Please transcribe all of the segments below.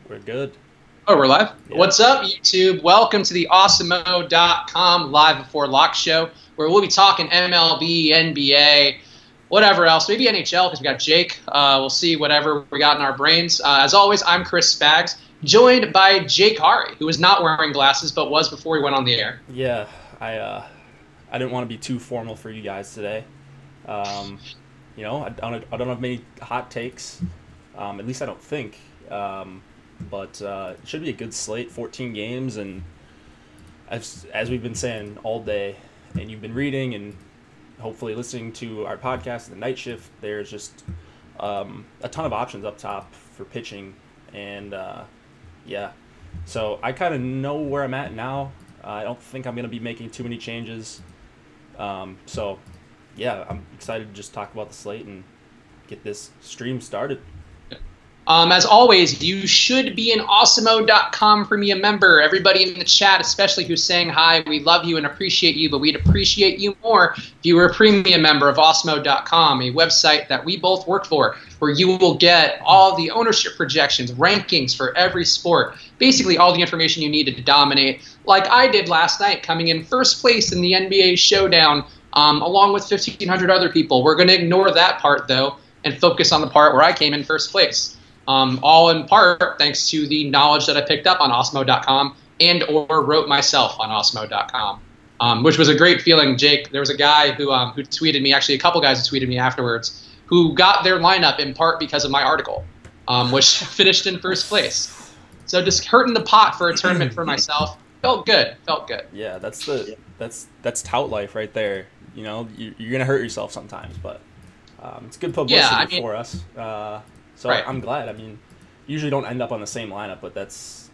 We're good. Oh, we're live? Yeah. What's up, YouTube? Welcome to the awesemo.com live before lock show, where we'll be talking MLB, NBA, whatever else, maybe NHL, because we got Jake. We'll see whatever we got in our brains. As always, I'm Chris Spags, joined by Jake Hari, who is not wearing glasses, but was before we went on the air. Yeah, I didn't want to be too formal for you guys today. I don't have many hot takes. At least I don't think. But it should be a good slate, 14 games, and as we've been saying all day, and you've been reading and hopefully listening to our podcast, The Night Shift, there's just a ton of options up top for pitching, and so I kind of know where I'm at now. I don't think I'm going to be making too many changes, I'm excited to just talk about the slate and get this stream started. As always, you should be an awesemo.com premium member. Everybody in the chat, especially who's saying hi, we love you and appreciate you, but we'd appreciate you more if you were a premium member of awesemo.com, a website that we both work for, where you will get all the ownership projections, rankings for every sport, basically all the information you need to dominate, like I did last night, coming in first place in the NBA Showdown, along with 1,500 other people. We're going to ignore that part, though, and focus on the part where I came in first place. All in part thanks to the knowledge that I picked up on awesemo.com and or wrote myself on awesemo.com, which was a great feeling, Jake. There was a guy who tweeted me, actually a couple guys who tweeted me afterwards, who got their lineup in part because of my article, which finished in first place. So just hurting the pot for a tournament for myself. Felt good. Yeah, that's tout life right there. You know, you're going to hurt yourself sometimes, but it's good publicity for us. So right. I'm glad. I mean, usually don't end up on the same lineup, but that's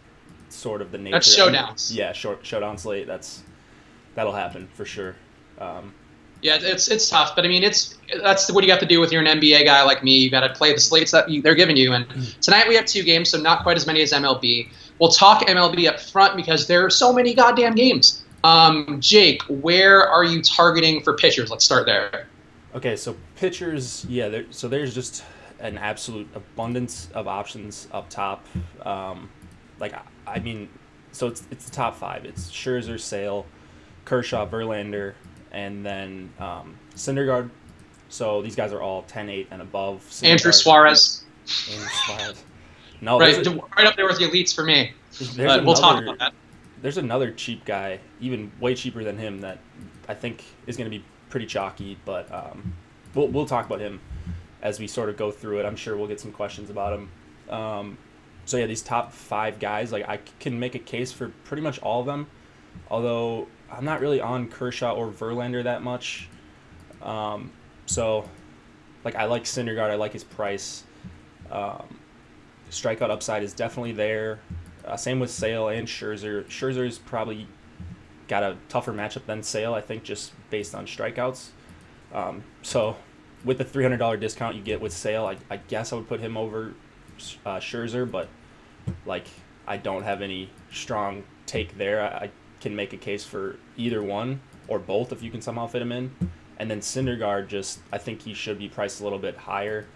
sort of the nature. That's showdowns. Yeah, showdown slate. That'll happen for sure. Yeah, it's tough, but I mean, that's what you have to do with you're an NBA guy like me. You got to play the slates that they're giving you. And tonight we have 2 games, so not quite as many as MLB. We'll talk MLB up front because there are so many goddamn games. Jake, where are you targeting for pitchers? Let's start there. Okay, so pitchers, yeah. There's just an absolute abundance of options up top. So it's the top 5. It's Scherzer, Sale, Kershaw, Verlander, and then Syndergaard. So these guys are all 10-8 and above. Andrew Suarez. No, right up there with the elites for me. We'll talk about that. There's another cheap guy, even way cheaper than him, that I think is going to be pretty chalky, but we'll talk about him as we sort of go through it. I'm sure we'll get some questions about him. So yeah, these top 5 guys, like I can make a case for pretty much all of them, although I'm not really on Kershaw or Verlander that much. So like I like Syndergaard, I like his price. Strikeout upside is definitely there. Same with Sale and Scherzer. Scherzer's probably got a tougher matchup than Sale, I think, just based on strikeouts. So with the $300 discount you get with Sale, I guess I would put him over Scherzer, but like I don't have any strong take there. I can make a case for either one or both if you can somehow fit him in. And then Syndergaard, I think he should be priced a little bit higher.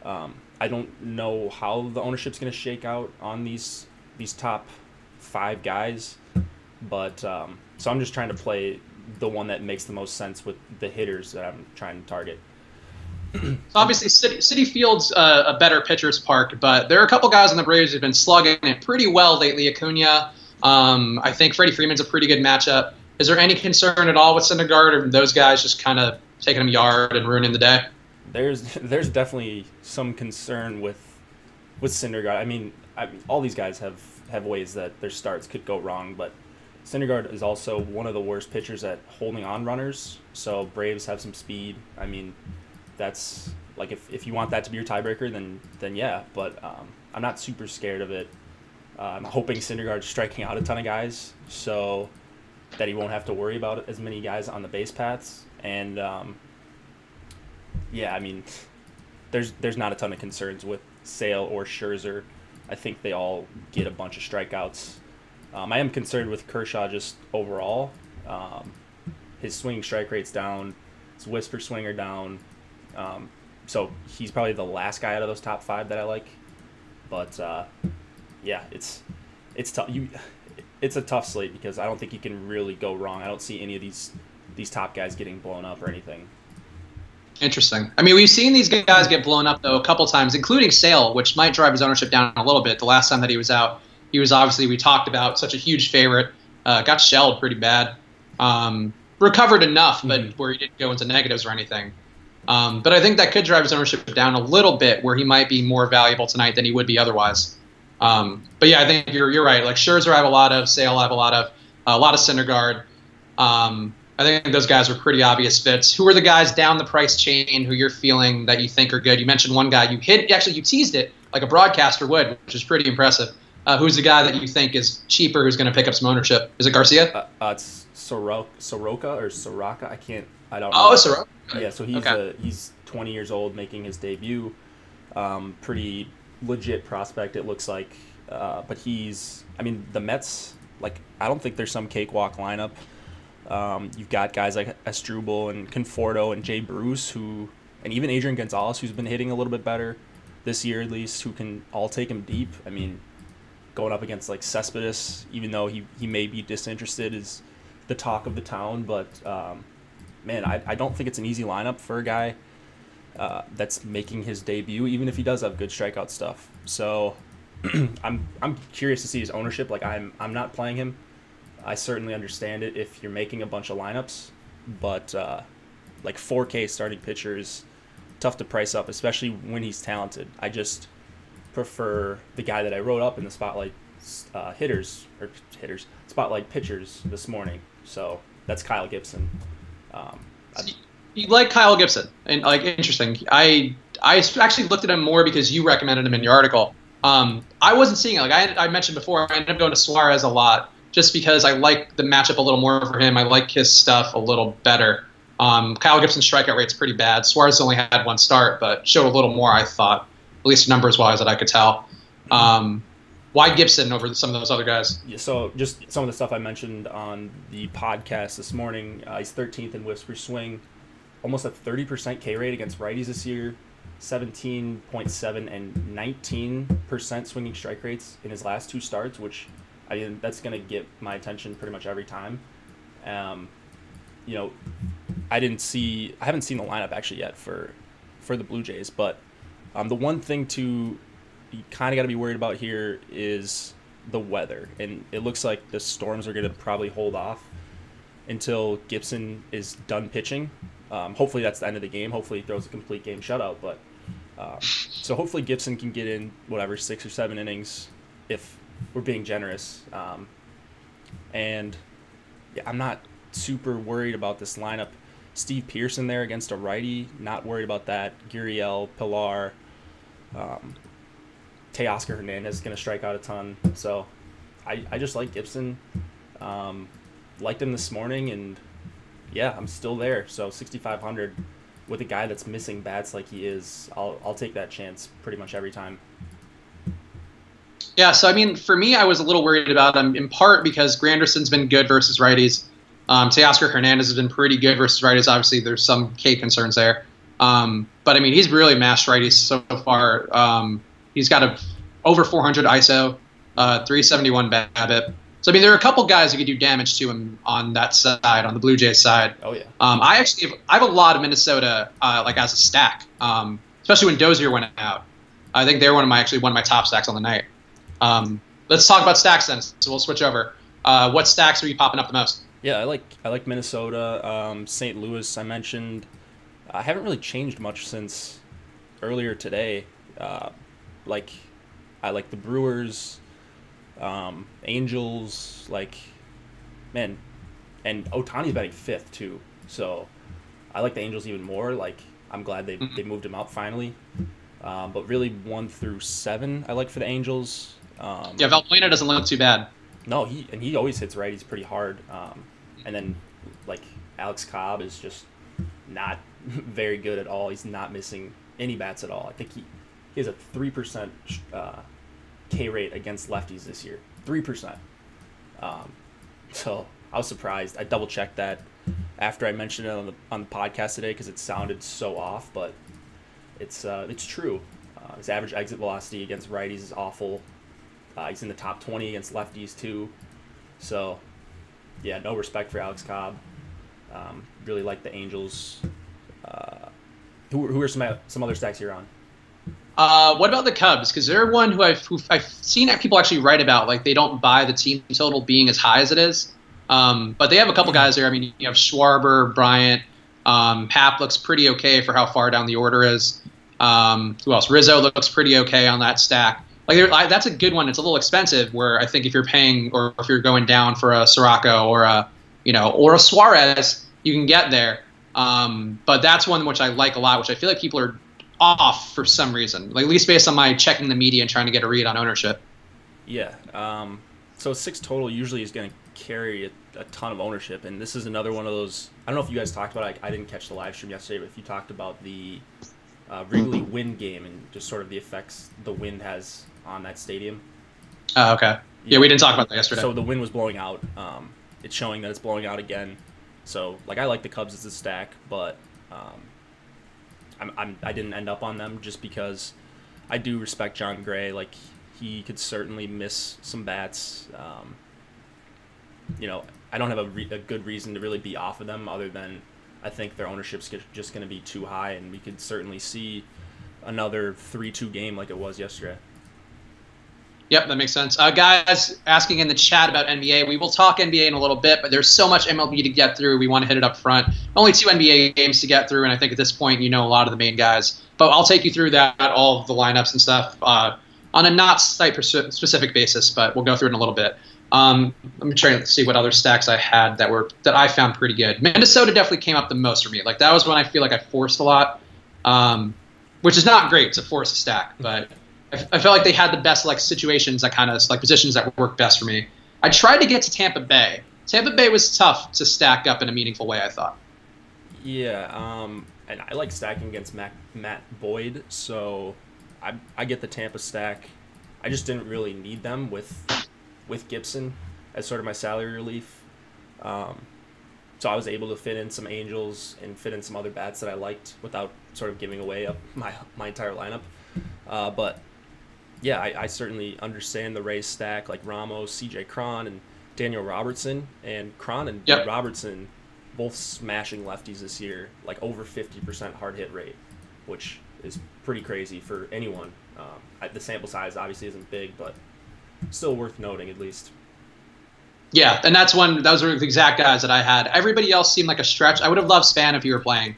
I don't know how the ownership's going to shake out on these top 5 guys, but so I'm just trying to play the one that makes the most sense with the hitters that I'm trying to target. So obviously, Citi Field's a better pitcher's park, but there are a couple guys on the Braves who've been slugging it pretty well lately. Acuna, I think Freddie Freeman's a pretty good matchup. Is there any concern at all with Syndergaard, or those guys just kind of taking him yard and ruining the day? There's definitely some concern with Syndergaard. I mean, all these guys have ways that their starts could go wrong, but Syndergaard is also one of the worst pitchers at holding on runners. So Braves have some speed. I mean, that's like if you want that to be your tiebreaker, then yeah. But I'm not super scared of it. I'm hoping Syndergaard's striking out a ton of guys so that he won't have to worry about as many guys on the base paths. And I mean, there's not a ton of concerns with Sale or Scherzer. I think they all get a bunch of strikeouts. I am concerned with Kershaw just overall. His swing strike rate's down. His whisper swing are down. So he's probably the last guy out of those top 5 that I like. But yeah, it's tough. It's a tough slate because I don't think you can really go wrong. I don't see any of these top guys getting blown up or anything. Interesting. I mean, we've seen these guys get blown up, though, a couple times, including Sale, which might drive his ownership down a little bit. The last time that he was out, he was obviously, we talked about, such a huge favorite. Got shelled pretty bad. Recovered enough, but where he didn't go into negatives or anything. But I think that could drive his ownership down a little bit, where he might be more valuable tonight than he would be otherwise. But yeah, I think you're right. Like Scherzer, I have a lot of. Sale, I have a lot of Syndergaard. I think those guys are pretty obvious fits. Who are the guys down the price chain who you're feeling that you think are good? You mentioned one guy. You teased it like a broadcaster would, which is pretty impressive. Who's the guy that you think is cheaper who's going to pick up some ownership? Is it Garcia? It's Soroka. I don't know. Oh, Soroka. Yeah, so he's 20 years old, making his debut. Pretty legit prospect, it looks like. But the Mets, I don't think there's some cakewalk lineup. You've got guys like Asdrubal and Conforto and Jay Bruce, and even Adrian Gonzalez, who's been hitting a little bit better this year at least, who can all take him deep. I mean, going up against Cespedes, even though he may be disinterested, is the talk of the town. But man, I don't think it's an easy lineup for a guy that's making his debut, even if he does have good strikeout stuff. So I'm curious to see his ownership. I'm not playing him. I certainly understand it if you're making a bunch of lineups, but 4K starting pitcher is tough to price up, especially when he's talented. I just prefer the guy that I wrote up in the spotlight spotlight pitchers this morning. So that's Kyle Gibson. You like Kyle Gibson, and interesting. I actually looked at him more because you recommended him in your article. I wasn't seeing it. I mentioned before, I ended up going to Suarez a lot, just because I like the matchup a little more for him. I like his stuff a little better. Kyle Gibson's strikeout rate's pretty bad. Suarez only had one start, but showed a little more, I thought, at least numbers-wise, that I could tell. Why Gibson over some of those other guys? Yeah, so just some of the stuff I mentioned on the podcast this morning. He's 13th in whiffs per swing, almost a 30% K rate against righties this year, 17.7 and 19% swinging strike rates in his last two starts, which that's going to get my attention pretty much every time. I haven't seen the lineup actually yet for the Blue Jays, but the one thing you kind of got to be worried about here is the weather, and it looks like the Storms are going to probably hold off until Gibson is done pitching. Hopefully that's the end of the game. Hopefully he throws a complete game shutout, but so hopefully Gibson can get in 6 or 7 innings if we're being generous. And yeah, I'm not super worried about this lineup. Steve Pearson there against a righty, not worried about that. Gurriel, Pilar, Teoscar Hernandez is going to strike out a ton. So I just like Gibson. Liked him this morning, and yeah, I'm still there. So 6,500 with a guy that's missing bats like he is, I'll take that chance pretty much every time. Yeah, so for me, I was a little worried about him in part because Granderson's been good versus righties. Teoscar Hernandez has been pretty good versus righties. Obviously, there's some K concerns there. But he's really mashed righties so far. He's got over 400 ISO, 371 BABIP. So there are a couple guys who could do damage to him on that side, on the Blue Jays side. Oh yeah. I have a lot of Minnesota as a stack, especially when Dozier went out. I think they're one of my top stacks on the night. Let's talk about stacks then. So we'll switch over. What stacks are you popping up the most? Yeah, I like Minnesota, St. Louis. I mentioned. I haven't really changed much since earlier today. I like the Brewers, Angels. And Ohtani's batting 5th too. So I like the Angels even more. I'm glad they moved him up finally. But really 1 through 7 I like for the Angels. Yeah, Valbuena doesn't look too bad. No, he always hits righties pretty hard. And then Alex Cobb is just not very good at all. He's not missing any bats at all. I think he has a 3% K rate against lefties this year. 3%. So I was surprised. I double checked that after I mentioned it on the podcast today because it sounded so off, but it's true. His average exit velocity against righties is awful. He's in the top 20 against lefties too. So, yeah, no respect for Alex Cobb. Really like the Angels. Who are some other stacks you're on? What about the Cubs? Because they're one who I've seen people actually write about. Like, they don't buy the team total being as high as it is. But they have a couple guys there. I mean, you have Schwarber, Bryant. Happ looks pretty okay for how far down the order is. Who else? Rizzo looks pretty okay on that stack. That's a good one. It's a little expensive. Where I think if you're paying or if you're going down for a Sirocco or a Suarez, you can get there. But that's one which I like a lot, which I feel like people are off for some reason, like at least based on my checking the media and trying to get a read on ownership. Yeah. So 6 total usually is going to carry a ton of ownership, and this is another one of those. I don't know if you guys talked about it. I didn't catch the live stream yesterday, but if you talked about the Wrigley wind game and just sort of the effects the wind has on that stadium. Oh, okay. Yeah, we didn't talk about that yesterday. So the wind was blowing out. It's showing that it's blowing out again. So I like the Cubs as a stack, but I didn't end up on them just because I do respect John Gray. Like, he could certainly miss some bats. I don't have a good reason to really be off of them other than I think their ownership's just going to be too high, and we could certainly see another 3-2 game like it was yesterday. Yep, that makes sense. Guys asking in the chat about NBA. We will talk NBA in a little bit, but there's so much MLB to get through. We want to hit it up front. Only 2 NBA games to get through, and I think at this point you know a lot of the main guys. But I'll take you through that, all of the lineups and stuff, on a not site-specific basis, but we'll go through it in a little bit. Let me try to see what other stacks I had that I found pretty good. Minnesota definitely came up the most for me. Like, that was when I feel like I forced a lot, which is not great to force a stack, but I felt like they had the best situations that kind of positions that worked best for me. I tried to get to Tampa Bay. Tampa Bay was tough to stack up in a meaningful way, I thought. Yeah, and I like stacking against Matt Boyd, so I get the Tampa stack. I just didn't really need them with Gibson as sort of my salary relief. So I was able to fit in some Angels and fit in some other bats that I liked without sort of giving away my entire lineup. But yeah, I certainly understand the Rays stack, like Ramos, CJ Cron, and Daniel Robertson. And Cron and Robertson both smashing lefties this year, like over 50% hard hit rate, which is pretty crazy for anyone. The sample size obviously isn't big, but still worth noting at least. Yeah, and those were the exact guys that I had. Everybody else seemed like a stretch. I would have loved Span if he were playing,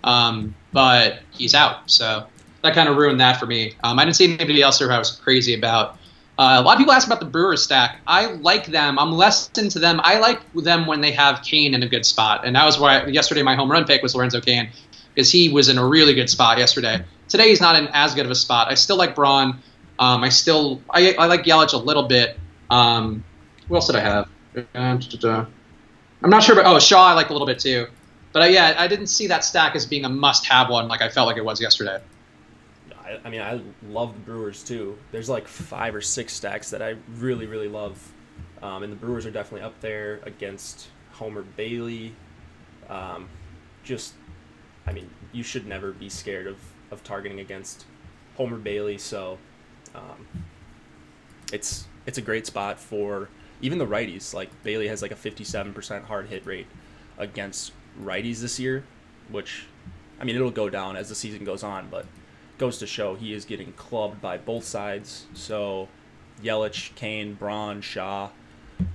but he's out, so that kind of ruined that for me. I didn't see anybody else there I was crazy about. A lot of people ask about the Brewers stack. I like them. I'm less into them. I like them when they have Kane in a good spot, and that was why yesterday my home run pick was Lorenzo Cain, because he was in a really good spot yesterday. Today he's not in as good of a spot. I still like Braun. I like Yelich a little bit. Who else did I have? I'm not sure, but Shaw I like a little bit too. But I didn't see that stack as being a must-have one like I felt like it was yesterday. I mean, I love the Brewers too. There's like 5 or 6 stacks that I really, really love. And the Brewers are definitely up there against Homer Bailey. I mean, you should never be scared of targeting against Homer Bailey. So it's a great spot for even the righties. Like, Bailey has like a 57% hard hit rate against righties this year, which, I mean, it'll go down as the season goes on, but goes to show he is getting clubbed by both sides. So Yelich, Kane, Braun, Shaw.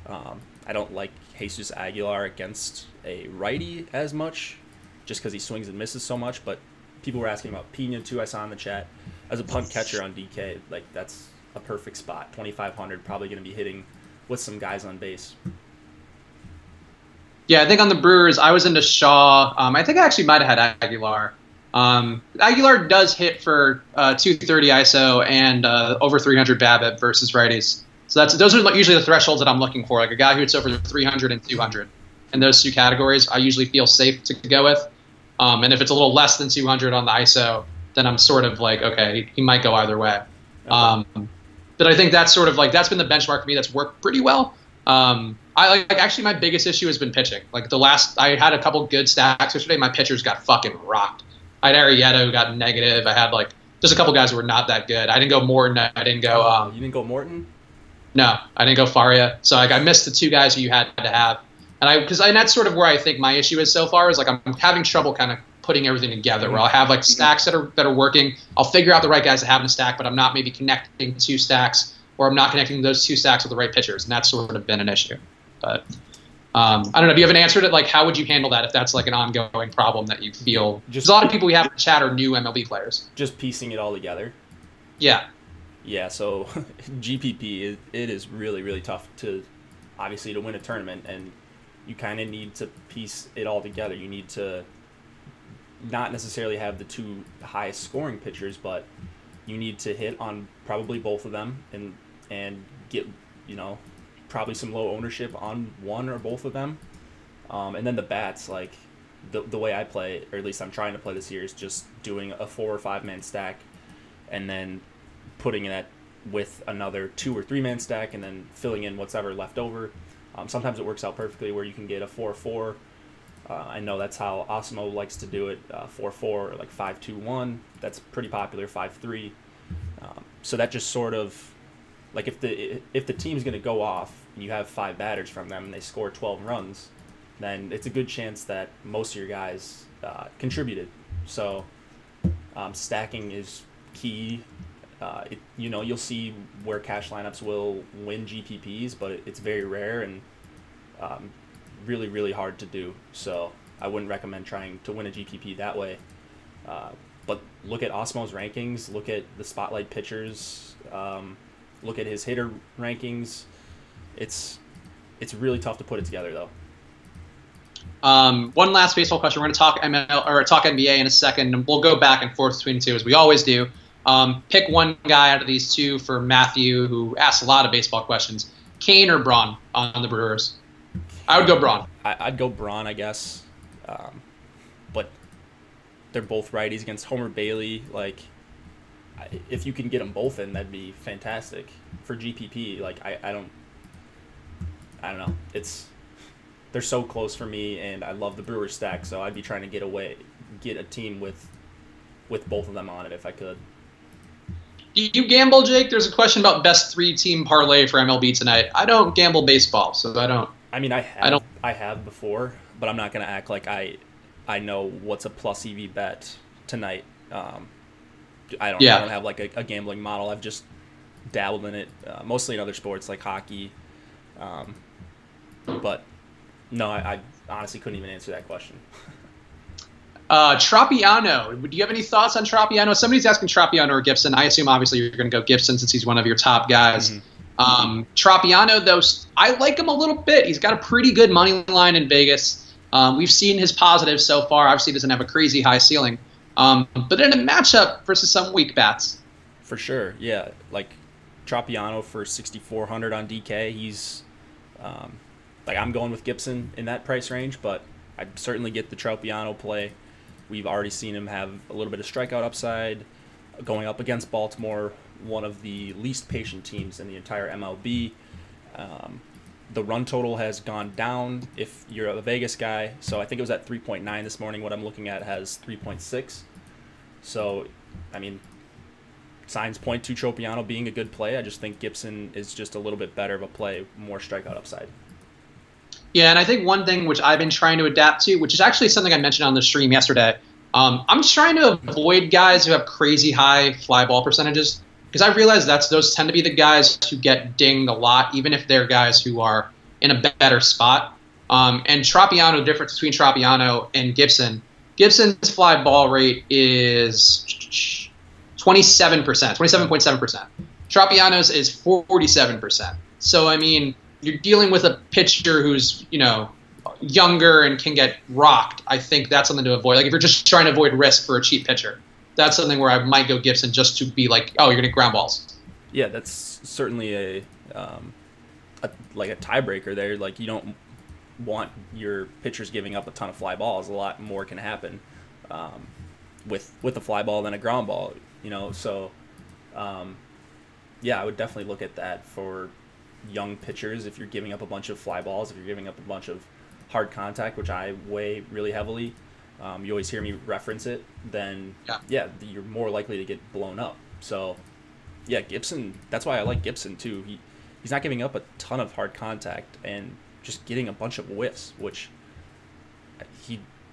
I don't like Jesus Aguilar against a righty as much just because he swings and misses so much, but people were asking about Pena too. I saw in the chat as a punt catcher on DK, like, that's a perfect spot. 2,500, probably going to be hitting with some guys on base. Yeah, I think on the Brewers, I was into Shaw. I think I actually might have had Aguilar. Aguilar does hit for 230 ISO and over 300 BABIP versus righties. So those are usually the thresholds that I'm looking for, like a guy who hits over 300 and 200. In those 2 categories, I usually feel safe to go with. And if it's a little less than 200 on the ISO, then I'm sort of like, okay, he might go either way. Okay. But I think that's sort of that's been the benchmark for me. That's worked pretty well. Actually, my biggest issue has been pitching. Like, I had a couple good stacks yesterday. My pitchers got fucking rocked. I had Arrieta who got negative. I had just a couple guys who were not that good. I didn't go Morton. I didn't go. You didn't go Morton? No, I didn't go far yet. So like I missed the two guys who you had to have, and that's sort of where I think my issue is so far is like I'm having trouble kind of putting everything together. Where I'll have like stacks that are working. I'll figure out the right guys to have in a stack, but I'm not maybe connecting two stacks, or I'm not connecting those two stacks with the right pitchers, and that's sort of been an issue. But I don't know. Do you have an answer to like how would you handle that if that's like an ongoing problem that you feel? Just a lot of people we have in the chat are new MLB players. Just piecing it all together. Yeah. Yeah, so GPP, it is really, really tough to win a tournament, and you kind of need to piece it all together. You need to not necessarily have the two highest scoring pitchers, but you need to hit on probably both of them and get, probably some low ownership on one or both of them. And then the bats, like the way I play, or at least I'm trying to play this year, is just doing a 4 or 5 man stack and then putting that with another 2 or 3 man stack and then filling in what's ever left over. Sometimes it works out perfectly where you can get a 4-4. I know that's how Osmo likes to do it, 4-4 or like 5-2-1. That's pretty popular, 5-3. So that just sort of, like if the team's going to go off and you have 5 batters from them and they score 12 runs, then it's a good chance that most of your guys contributed. So stacking is key. You'll see where cash lineups will win GPPs, but it's very rare and really, really hard to do. So I wouldn't recommend trying to win a GPP that way. But look at Osmo's rankings, look at the spotlight pitchers, look at his hitter rankings. It's really tough to put it together, though. One last baseball question. We're going to talk ML or talk NBA in a second, and we'll go back and forth between the two as we always do. Pick one guy out of these two for Matthew, who asks a lot of baseball questions. Kane or Braun on the Brewers? I would go Braun. I'd go Braun, I guess. But they're both righties against Homer Bailey. Like, if you can get them both in, that'd be fantastic for GPP. Like, I don't know. They're so close for me, and I love the Brewers stack, so I'd be trying to get a team with both of them on it if I could. Do you gamble, Jake? There's a question about best 3-team parlay for MLB tonight. I don't gamble baseball, so I don't. I mean, I have before, but I'm not going to act like I know what's a plus EV bet tonight. I don't have like a gambling model. I've just dabbled in it, mostly in other sports like hockey. But no, I honestly couldn't even answer that question. Tropiano. Do you have any thoughts on Tropiano? Somebody's asking Tropiano or Gibson. I assume obviously you're going to go Gibson since he's one of your top guys. Mm-hmm. Tropiano, though, I like him a little bit. He's got a pretty good money line in Vegas. We've seen his positives so far. Obviously, he doesn't have a crazy high ceiling. But in a matchup versus some weak bats. For sure, yeah. Like Tropiano for 6,400 on DK, he's I'm going with Gibson in that price range, but I'd certainly get the Tropiano play. We've already seen him have a little bit of strikeout upside going up against Baltimore, one of the least patient teams in the entire MLB. The run total has gone down if you're a Vegas guy. So I think it was at 3.9 this morning. What I'm looking at has 3.6. So, I mean, signs point to Tropiano being a good play. I just think Gibson is just a little bit better of a play, more strikeout upside. Yeah, and I think one thing which I've been trying to adapt to, which is actually something I mentioned on the stream yesterday, I'm trying to avoid guys who have crazy high fly ball percentages, because I realize those tend to be the guys who get dinged a lot, even if they're guys who are in a better spot. And Tropiano, the difference between Tropiano and Gibson, Gibson's fly ball rate is 27.7%. Tropiano's is 47%. So, I mean, you're dealing with a pitcher who's, younger and can get rocked. I think that's something to avoid. Like if you're just trying to avoid risk for a cheap pitcher, that's something where I might go Gibson just to be like, oh, you're going to ground balls. Yeah, that's certainly a tiebreaker there. Like you don't want your pitchers giving up a ton of fly balls. A lot more can happen with a fly ball than a ground ball. So yeah, I would definitely look at that for young pitchers. If you're giving up a bunch of fly balls, if you're giving up a bunch of hard contact, which I weigh really heavily, you always hear me reference it, then yeah, you're more likely to get blown up. So yeah, Gibson, that's why I like Gibson too. He's he's not giving up a ton of hard contact and just getting a bunch of whiffs, which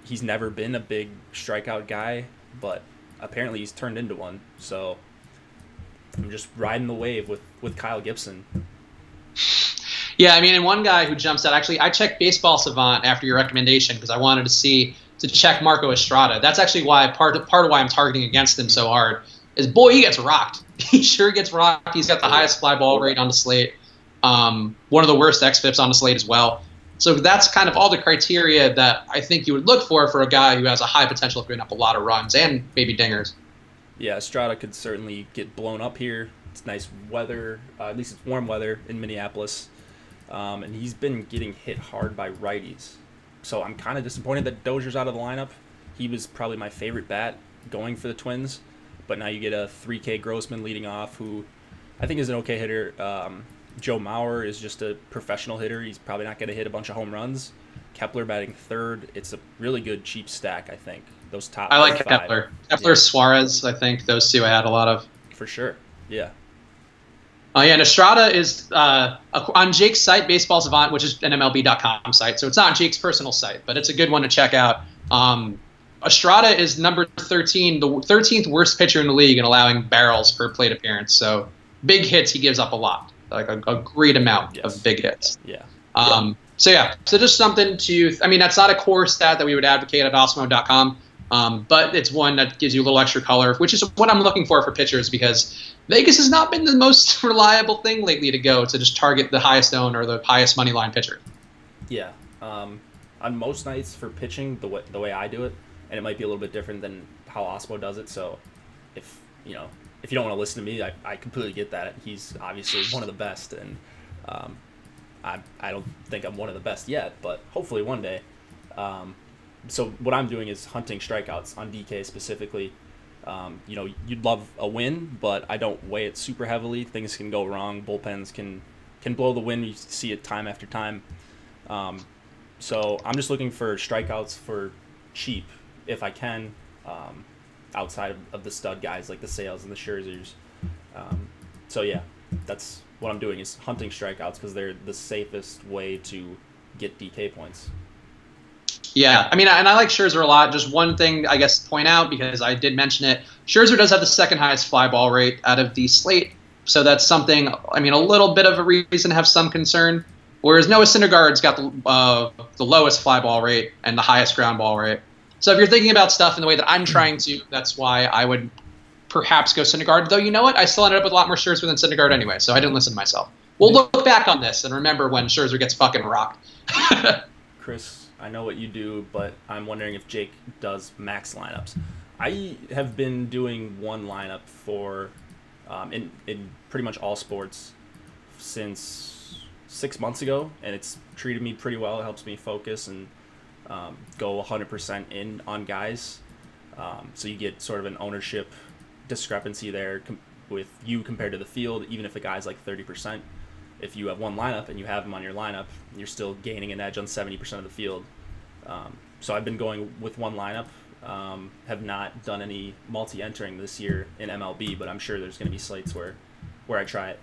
he's never been a big strikeout guy, but apparently he's turned into one. So I'm just riding the wave with Kyle Gibson. Yeah, I mean, and one guy who jumps out, actually, I checked Baseball Savant after your recommendation because I wanted to check Marco Estrada. That's actually why part of why I'm targeting against him so hard is, boy, he gets rocked. He sure gets rocked. He's got the highest fly ball rate on the slate. One of the worst xFIPs on the slate as well. So that's kind of all the criteria that I think you would look for a guy who has a high potential of giving up a lot of runs and maybe dingers. Yeah, Estrada could certainly get blown up here. It's nice weather. At least it's warm weather in Minneapolis. And he's been getting hit hard by righties. So I'm kind of disappointed that Dozier's out of the lineup. He was probably my favorite bat going for the Twins. But now you get a 3K Grossman leading off, who I think is an okay hitter. Joe Mauer is just a professional hitter. He's probably not going to hit a bunch of home runs. Kepler batting third. It's a really good cheap stack, I think. Those top I like 5. Kepler. Kepler, yeah. Suarez, I think those two I had a lot of. For sure, yeah. Yeah, and Estrada is on Jake's site, Baseball Savant, which is an MLB.com site. So it's not Jake's personal site, but it's a good one to check out. Estrada is number 13, the 13th worst pitcher in the league in allowing barrels per plate appearance. So big hits, he gives up a lot, like a great amount of big hits. Yeah. So just something to, I mean, that's not a core stat that we would advocate at Awesemo.com, but it's one that gives you a little extra color, which is what I'm looking for pitchers, because Vegas has not been the most reliable thing lately to just target the highest owned or the highest money line pitcher. Yeah. On most nights for pitching, the way I do it, and it might be a little bit different than how Osmo does it. So if you don't want to listen to me, I completely get that. He's obviously one of the best, and I don't think I'm one of the best yet, but hopefully one day. So what I'm doing is hunting strikeouts on DK specifically. You'd love a win, but I don't weigh it super heavily. Things can go wrong. Bullpens can blow the wind. You see it time after time. So I'm just looking for strikeouts for cheap, if I can, outside of the stud guys like the Sales and the Scherzers. So yeah, that's what I'm doing, is hunting strikeouts because they're the safest way to get DK points. Yeah, I mean, and I like Scherzer a lot. Just one thing, I guess, to point out, because I did mention it, Scherzer does have the second highest fly ball rate out of the slate. So that's something, I mean, a little bit of a reason to have some concern. Whereas Noah Syndergaard's got the lowest fly ball rate and the highest ground ball rate. So if you're thinking about stuff in the way that I'm trying to, that's why I would perhaps go Syndergaard. Though, you know what? I still ended up with a lot more Scherzer than Syndergaard anyway, so I didn't listen to myself. We'll look back on this and remember when Scherzer gets fucking rocked. Chris, I know what you do, but I'm wondering if Jake does max lineups. I have been doing one lineup for in pretty much all sports since 6 months ago, and it's treated me pretty well. It helps me focus and go 100% in on guys. So you get sort of an ownership discrepancy there with you compared to the field, even if a guy's like 30%. If you have one lineup and you have him on your lineup, you're still gaining an edge on 70% of the field. So I've been going with one lineup. Have not done any multi-entering this year in MLB, but I'm sure there's going to be slates where I try it.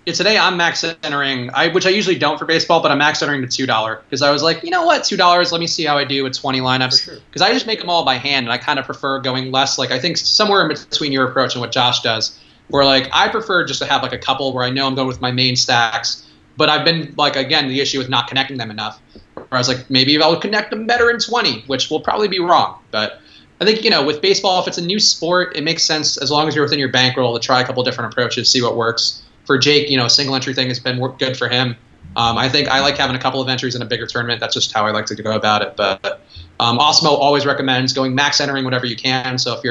Yeah, today I'm max entering, which I usually don't for baseball, but I'm max entering to $2 because I was like, you know what, $2, let me see how I do with 20 lineups. Because I just make them all by hand, and I kind of prefer going less, like I think somewhere in between your approach and what Josh does, where like I prefer just to have like a couple where I know I'm going with my main stacks, but I've been like, again, the issue with not connecting them enough. Where I was like, maybe I'll connect them better in 20, which will probably be wrong. But I think, with baseball, if it's a new sport, it makes sense as long as you're within your bankroll to try a couple different approaches, see what works. For Jake, a single entry thing has been good for him. I think I like having a couple of entries in a bigger tournament. That's just how I like to go about it. But Osmo always recommends going max entering whatever you can. So if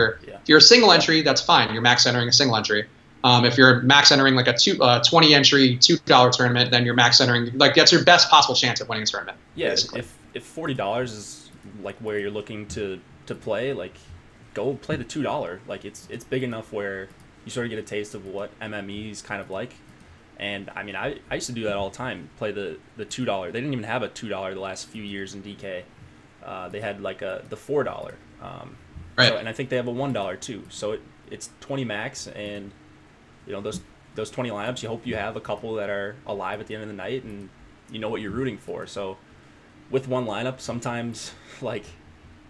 you're a single entry, that's fine. You're max entering a single entry. If you're max entering like a 20 entry $2 tournament, then you're max entering, like that's your best possible chance of winning a tournament. Yeah, basically. If $40 is like where you're looking to play, like go play the $2. Like it's big enough where you sort of get a taste of what MME is kind of like. And I mean, I used to do that all the time, play the $2. They didn't even have a $2 the last few years in DK. They had like the $4. Right. So, and I think they have a $1 too. So it's 20 max, and those those 20 lineups, you hope you have a couple that are alive at the end of the night, and you know what you're rooting for. So with one lineup, sometimes, like,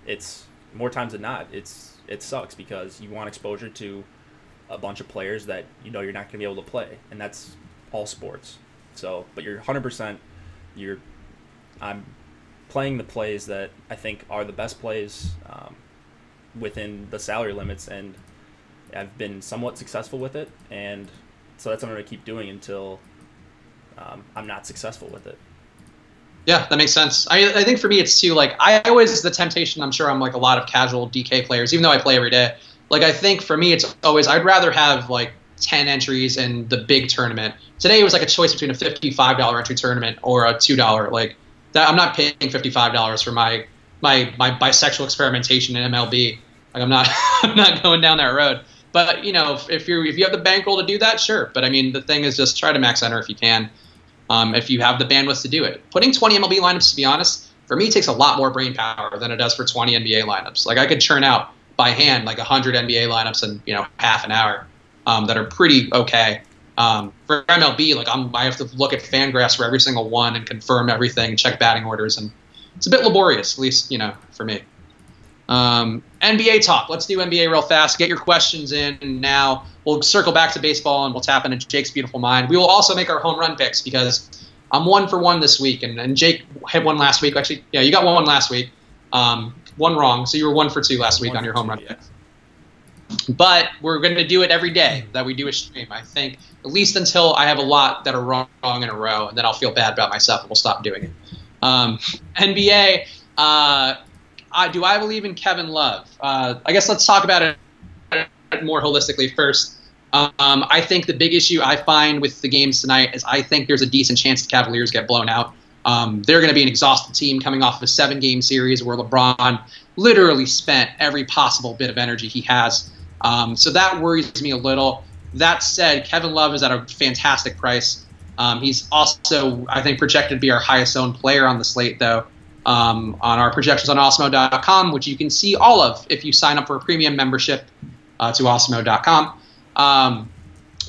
it's more times than not, it sucks because you want exposure to a bunch of players that you know you're not going to be able to play, and that's all sports. So, but you're 100%, I'm playing the plays that I think are the best plays within the salary limits, and I've been somewhat successful with it, and so that's what I'm going to keep doing until I'm not successful with it. Yeah, that makes sense. I think for me it's too, like, I always, the temptation, I'm sure I'm like a lot of casual DK players, even though I play every day. Like, I think for me it's always, I'd rather have like 10 entries in the big tournament. Today it was like a choice between a $55 entry tournament or a $2. Like, that, I'm not paying $55 for my bisexual experimentation in MLB. Like, I'm not I'm not going down that road. But, you know, if you have the bankroll to do that, sure. But I mean, the thing is, just try to max enter if you can. If you have the bandwidth to do it. Putting 20 MLB lineups, to be honest, for me takes a lot more brain power than it does for 20 NBA lineups. Like, I could churn out by hand like 100 NBA lineups in, you know, half an hour that are pretty okay. For MLB, like, I have to look at FanGraphs for every single one and confirm everything, check batting orders, and it's a bit laborious, at least, you know, for me. NBA talk. Let's do NBA real fast. Get your questions in now. We'll circle back to baseball and we'll tap into Jake's beautiful mind. We will also make our home run picks because I'm 1 for 1 this week, and Jake hit one last week. Actually, yeah, you got one last week. One wrong, so you were 1 for 2 last week on your home run picks. But we're going to do it every day that we do a stream, I think, at least until I have a lot that are wrong in a row, and then I'll feel bad about myself and we'll stop doing it. NBA, do I believe in Kevin Love? I guess let's talk about it more holistically first. I think the big issue I find with the games tonight is I think there's a decent chance the Cavaliers get blown out. They're going to be an exhausted team coming off of a 7-game series where LeBron literally spent every possible bit of energy he has. So that worries me a little. That said, Kevin Love is at a fantastic price. He's also, I think, projected to be our highest owned player on the slate, though. On our projections on Awesemo.com, which you can see all of if you sign up for a premium membership to Awesemo.com.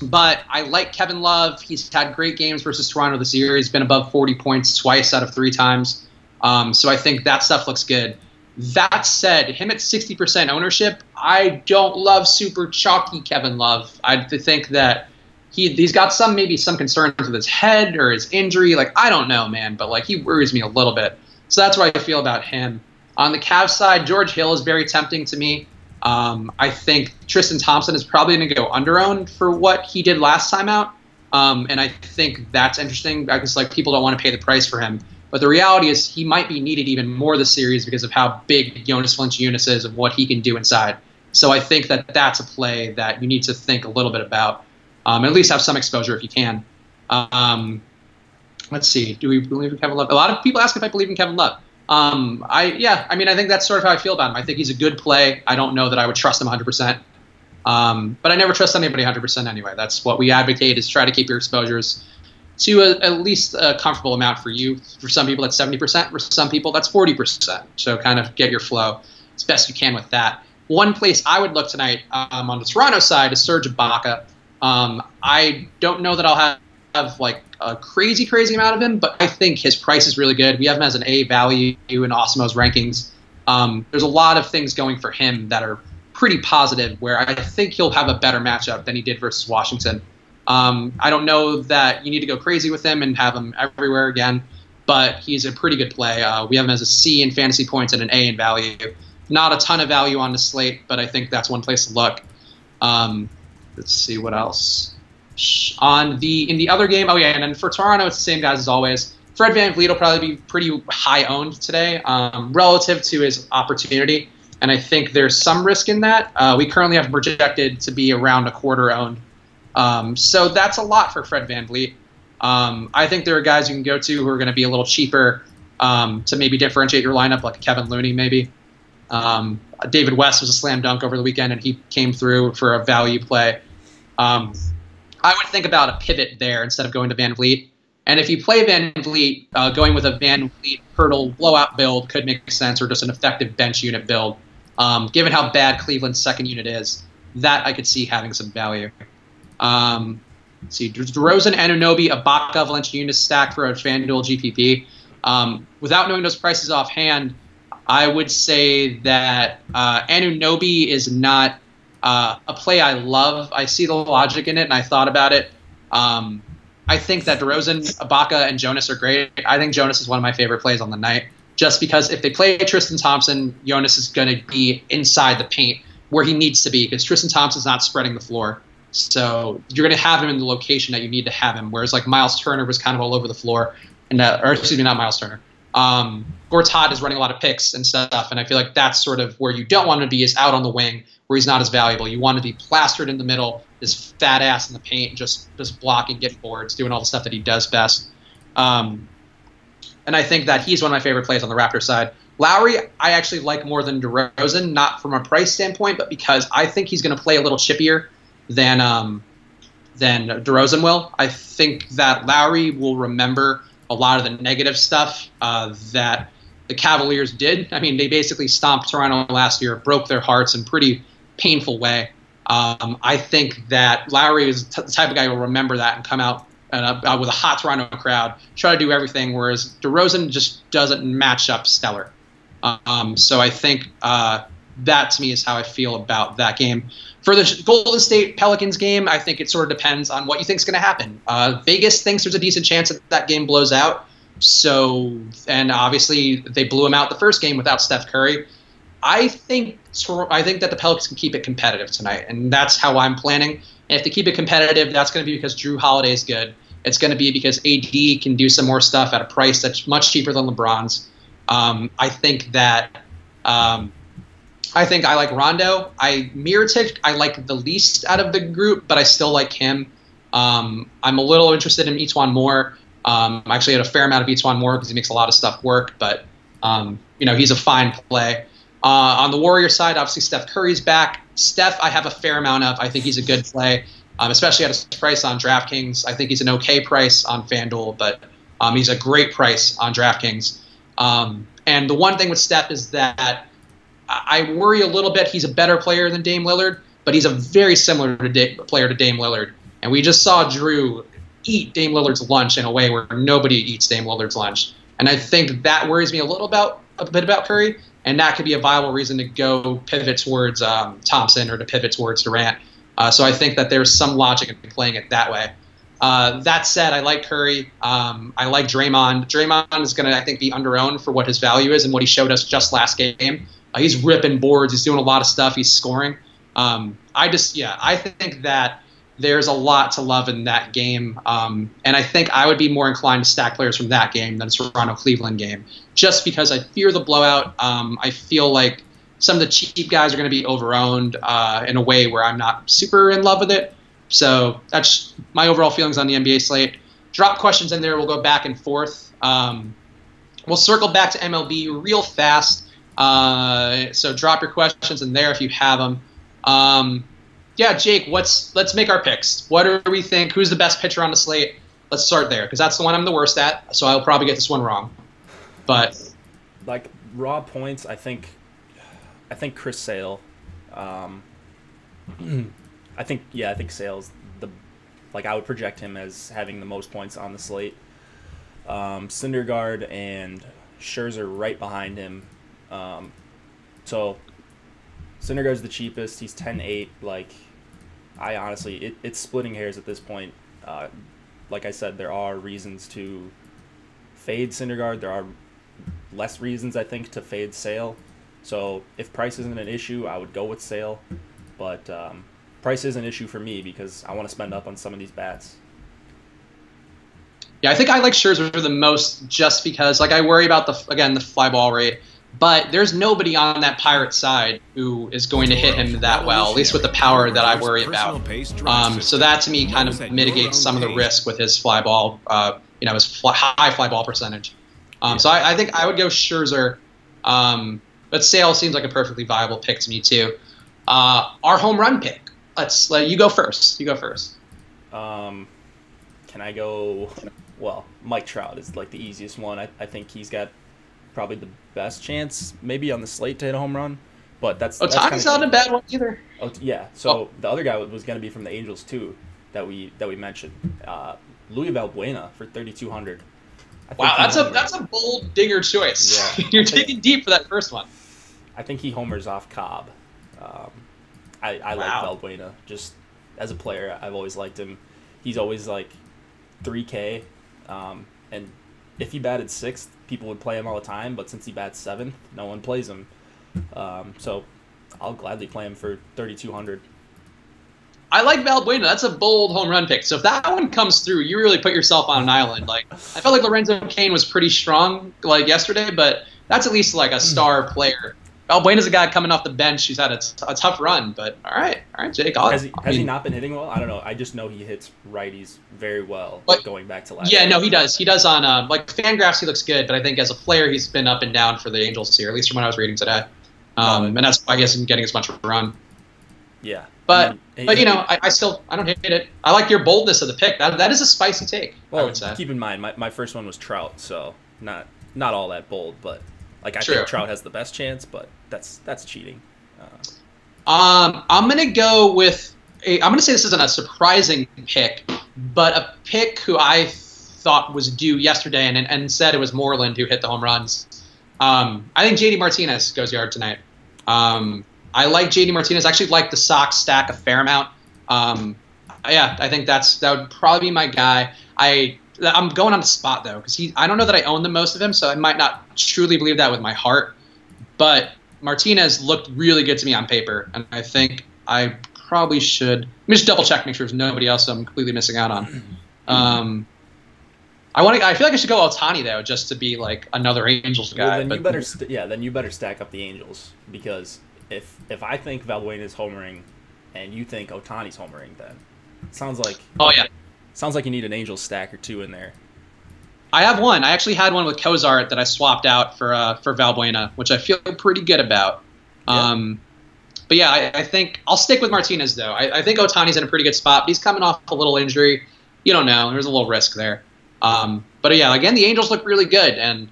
But I like Kevin Love. He's had great games versus Toronto this year. He's been above 40 points twice out of 3 times. So I think that stuff looks good. That said, him at 60% ownership, I don't love super chalky Kevin Love. I think that he's got maybe some concerns with his head or his injury. Like, I don't know, man, but like, he worries me a little bit. So that's what I feel about him. On the Cavs side, George Hill is very tempting to me. I think Tristan Thompson is probably going to go under-owned for what he did last time out. And I think that's interesting because, like, people don't want to pay the price for him. But the reality is he might be needed even more this series because of how big Jonas Valanciunas is and what he can do inside. So I think that that's a play that you need to think a little bit about, and at least have some exposure if you can. Let's see. Do we believe in Kevin Love? A lot of people ask if I believe in Kevin Love. I think that's sort of how I feel about him. I think he's a good play. I don't know that I would trust him 100%. But I never trust anybody 100% anyway. That's what we advocate, is try to keep your exposures to at least a comfortable amount for you. For some people, that's 70%. For some people, that's 40%. So kind of get your flow as best you can with that. One place I would look tonight on the Toronto side is Serge Ibaka. I don't know that I'll have like a crazy amount of him, but I think his price is really good. We have him as an A value in Awesemo's rankings. There's a lot of things going for him that are pretty positive, where I think he'll have a better matchup than he did versus Washington. I don't know that you need to go crazy with him and have him everywhere again, but he's a pretty good play. We have him as a C in fantasy points and an A in value. Not a ton of value on the slate, but I think that's one place to look. Let's see what else. In the other game, oh yeah, and then for Toronto, it's the same guys as always. Fred VanVleet will probably be pretty high owned today relative to his opportunity, and I think there's some risk in that. We currently have projected to be around a quarter owned. So that's a lot for Fred VanVleet. I think there are guys you can go to who are going to be a little cheaper to maybe differentiate your lineup, like Kevin Looney maybe. David West was a slam dunk over the weekend, and he came through for a value play. I would think about a pivot there instead of going to VanVleet. And if you play VanVleet, going with a VanVleet Hurdle blowout build could make sense, or just an effective bench unit build. Given how bad Cleveland's second unit is, that I could see having some value. see, DeRozan, Anunoby, Ibaka, Valanciunas stack for a FanDuel GPP. Without knowing those prices offhand, I would say that Anunoby is not a play I love. I see the logic in it, and I thought about it. I think that DeRozan, Ibaka, and Jonas are great. I think Jonas is one of my favorite plays on the night, just because if they play Tristan Thompson, Jonas is going to be inside the paint where he needs to be, because Tristan Thompson's not spreading the floor. So you're going to have him in the location that you need to have him, whereas like Miles Turner was kind of all over the floor. Or excuse me, not Miles Turner. Gortat is running a lot of picks and stuff, and I feel like that's sort of where you don't want to be, is out on the wing where he's not as valuable. You want to be plastered in the middle, this fat ass in the paint, just blocking, getting boards, doing all the stuff that he does best. And I think that he's one of my favorite plays on the Raptors side. Lowry, I actually like more than DeRozan, not from a price standpoint, but because I think he's going to play a little chippier than DeRozan will. I think that Lowry will remember a lot of the negative stuff that the Cavaliers did. I mean, they basically stomped Toronto last year, broke their hearts in a pretty painful way. I think that Lowry is the type of guy who will remember that and come out with a hot Toronto crowd, try to do everything, whereas DeRozan just doesn't match up stellar. So I think that, to me, is how I feel about that game. For the Golden State Pelicans game, I think it sort of depends on what you think is going to happen. Vegas thinks there's a decent chance that that game blows out. So, and obviously they blew him out the first game without Steph Curry. I think that the Pelicans can keep it competitive tonight, and that's how I'm planning. And if they keep it competitive, that's going to be because Drew Holiday is good. It's going to be because AD can do some more stuff at a price that's much cheaper than LeBron's. I think I like Rondo. Mirotic, I like the least out of the group, but I still like him. I'm a little interested in Etuan Moore. I actually had a fair amount of Etuan Moore because he makes a lot of stuff work, but he's a fine play. On the Warrior side, obviously Steph Curry's back. Steph, I have a fair amount of. I think he's a good play, especially at his price on DraftKings. I think he's an okay price on FanDuel, but he's a great price on DraftKings. And the one thing with Steph is that I worry a little bit. He's a better player than Dame Lillard, but he's a very similar player to Dame Lillard. And we just saw Drew eat Dame Lillard's lunch in a way where nobody eats Dame Lillard's lunch. And I think that worries me a bit about Curry, and that could be a viable reason to go pivot towards Thompson or to pivot towards Durant. So I think that there's some logic in playing it that way. That said, I like Curry. I like Draymond. Draymond is going to, I think, be under-owned for what his value is and what he showed us just last game. He's ripping boards. He's doing a lot of stuff. He's scoring. I think that there's a lot to love in that game. And I think I would be more inclined to stack players from that game than the Toronto-Cleveland game, just because I fear the blowout. I feel like some of the cheap guys are going to be over-owned in a way where I'm not super in love with it. So that's my overall feelings on the NBA slate. Drop questions in there. We'll go back and forth. We'll circle back to MLB real fast. So drop your questions in there if you have them. Jake, let's make our picks. What do we think? Who's the best pitcher on the slate? Let's start there, because that's the one I'm the worst at, so I'll probably get this one wrong. But like raw points, I think Chris Sale. I think Sale's I would project him as having the most points on the slate. Syndergaard and Scherzer right behind him. So Syndergaard's the cheapest. He's 10.8. I honestly, it's splitting hairs at this point. Like I said, there are reasons to fade Syndergaard. There are less reasons, I think, to fade Sale. So if price isn't an issue, I would go with Sale. But price is an issue for me because I want to spend up on some of these bats. Yeah, I think I like Scherzer the most just because, I worry about the fly ball rate. But there's nobody on that Pirates side who is going to hit him that well, at least with the power that I worry about. So that, to me, kind of mitigates some of the risk with his fly ball, his high fly ball percentage. So I think I would go Scherzer. But Sale seems like a perfectly viable pick to me, too. Our home run pick. Let's let you go first. Can I go? Well, Mike Trout is the easiest one. I think he's got probably the best chance maybe on the slate to hit a home run, but that's Otani's not a bad one either. Oh yeah, so the other guy was going to be from the Angels too. that we mentioned. Louis Valbuena for 3,200. Wow, that's a bold dinger choice. Yeah, You're digging deep for that first one. I think he homers off Cobb. I like Valbuena. Just as a player, I've always liked him. He's always like 3K, and if he batted 6th, people would play him all the time. But since he bats 7th, no one plays him. So I'll gladly play him for 3,200. I like Valbuena. That's a bold home run pick. So if that one comes through, you really put yourself on an island. Like I felt like Lorenzo Cain was pretty strong like yesterday, but that's at least like a star player. Valbuena's a guy coming off the bench who's had a tough run, but all right, Jake. Has he not been hitting well? I don't know. I just know he hits righties very well going back to last year. Yeah, no, he does. He does on like FanGraphs. He looks good, but I think as a player, he's been up and down for the Angels this year, at least from what I was reading today. And that's why I guess he's getting as much run. Yeah. But you know, I don't hate it. I like your boldness of the pick. That is a spicy take. Well, I would say. Keep in mind, my first one was Trout, so not all that bold, but like I True. think Trout has the best chance, but that's cheating. I'm gonna go with I'm gonna say this isn't a surprising pick, but a pick who I thought was due yesterday, and said it was Moreland who hit the home runs. I think JD Martinez goes yard tonight. I like JD Martinez. I actually like the Sox stack a fair amount. Yeah, I think that would probably be my guy. I'm going on the spot though, because I don't know that I own the most of him, so I might not truly believe that with my heart. But Martinez looked really good to me on paper, and I think I probably should. Let me just double check, make sure there's nobody else I'm completely missing out on. I feel like I should go Ohtani though, just to be like another Angels guy. Well, then you better stack up the Angels, because if I think Valbuena is homering, and you think Ohtani's homering, then it sounds like you need an Angels stack or two in there. I have one. I actually had one with Cozart that I swapped out for Valbuena, which I feel pretty good about. Yeah. But yeah, I think I'll stick with Martinez though. I think Ohtani's in a pretty good spot, but he's coming off a little injury. You don't know. There's a little risk there. But yeah, again, the Angels look really good, and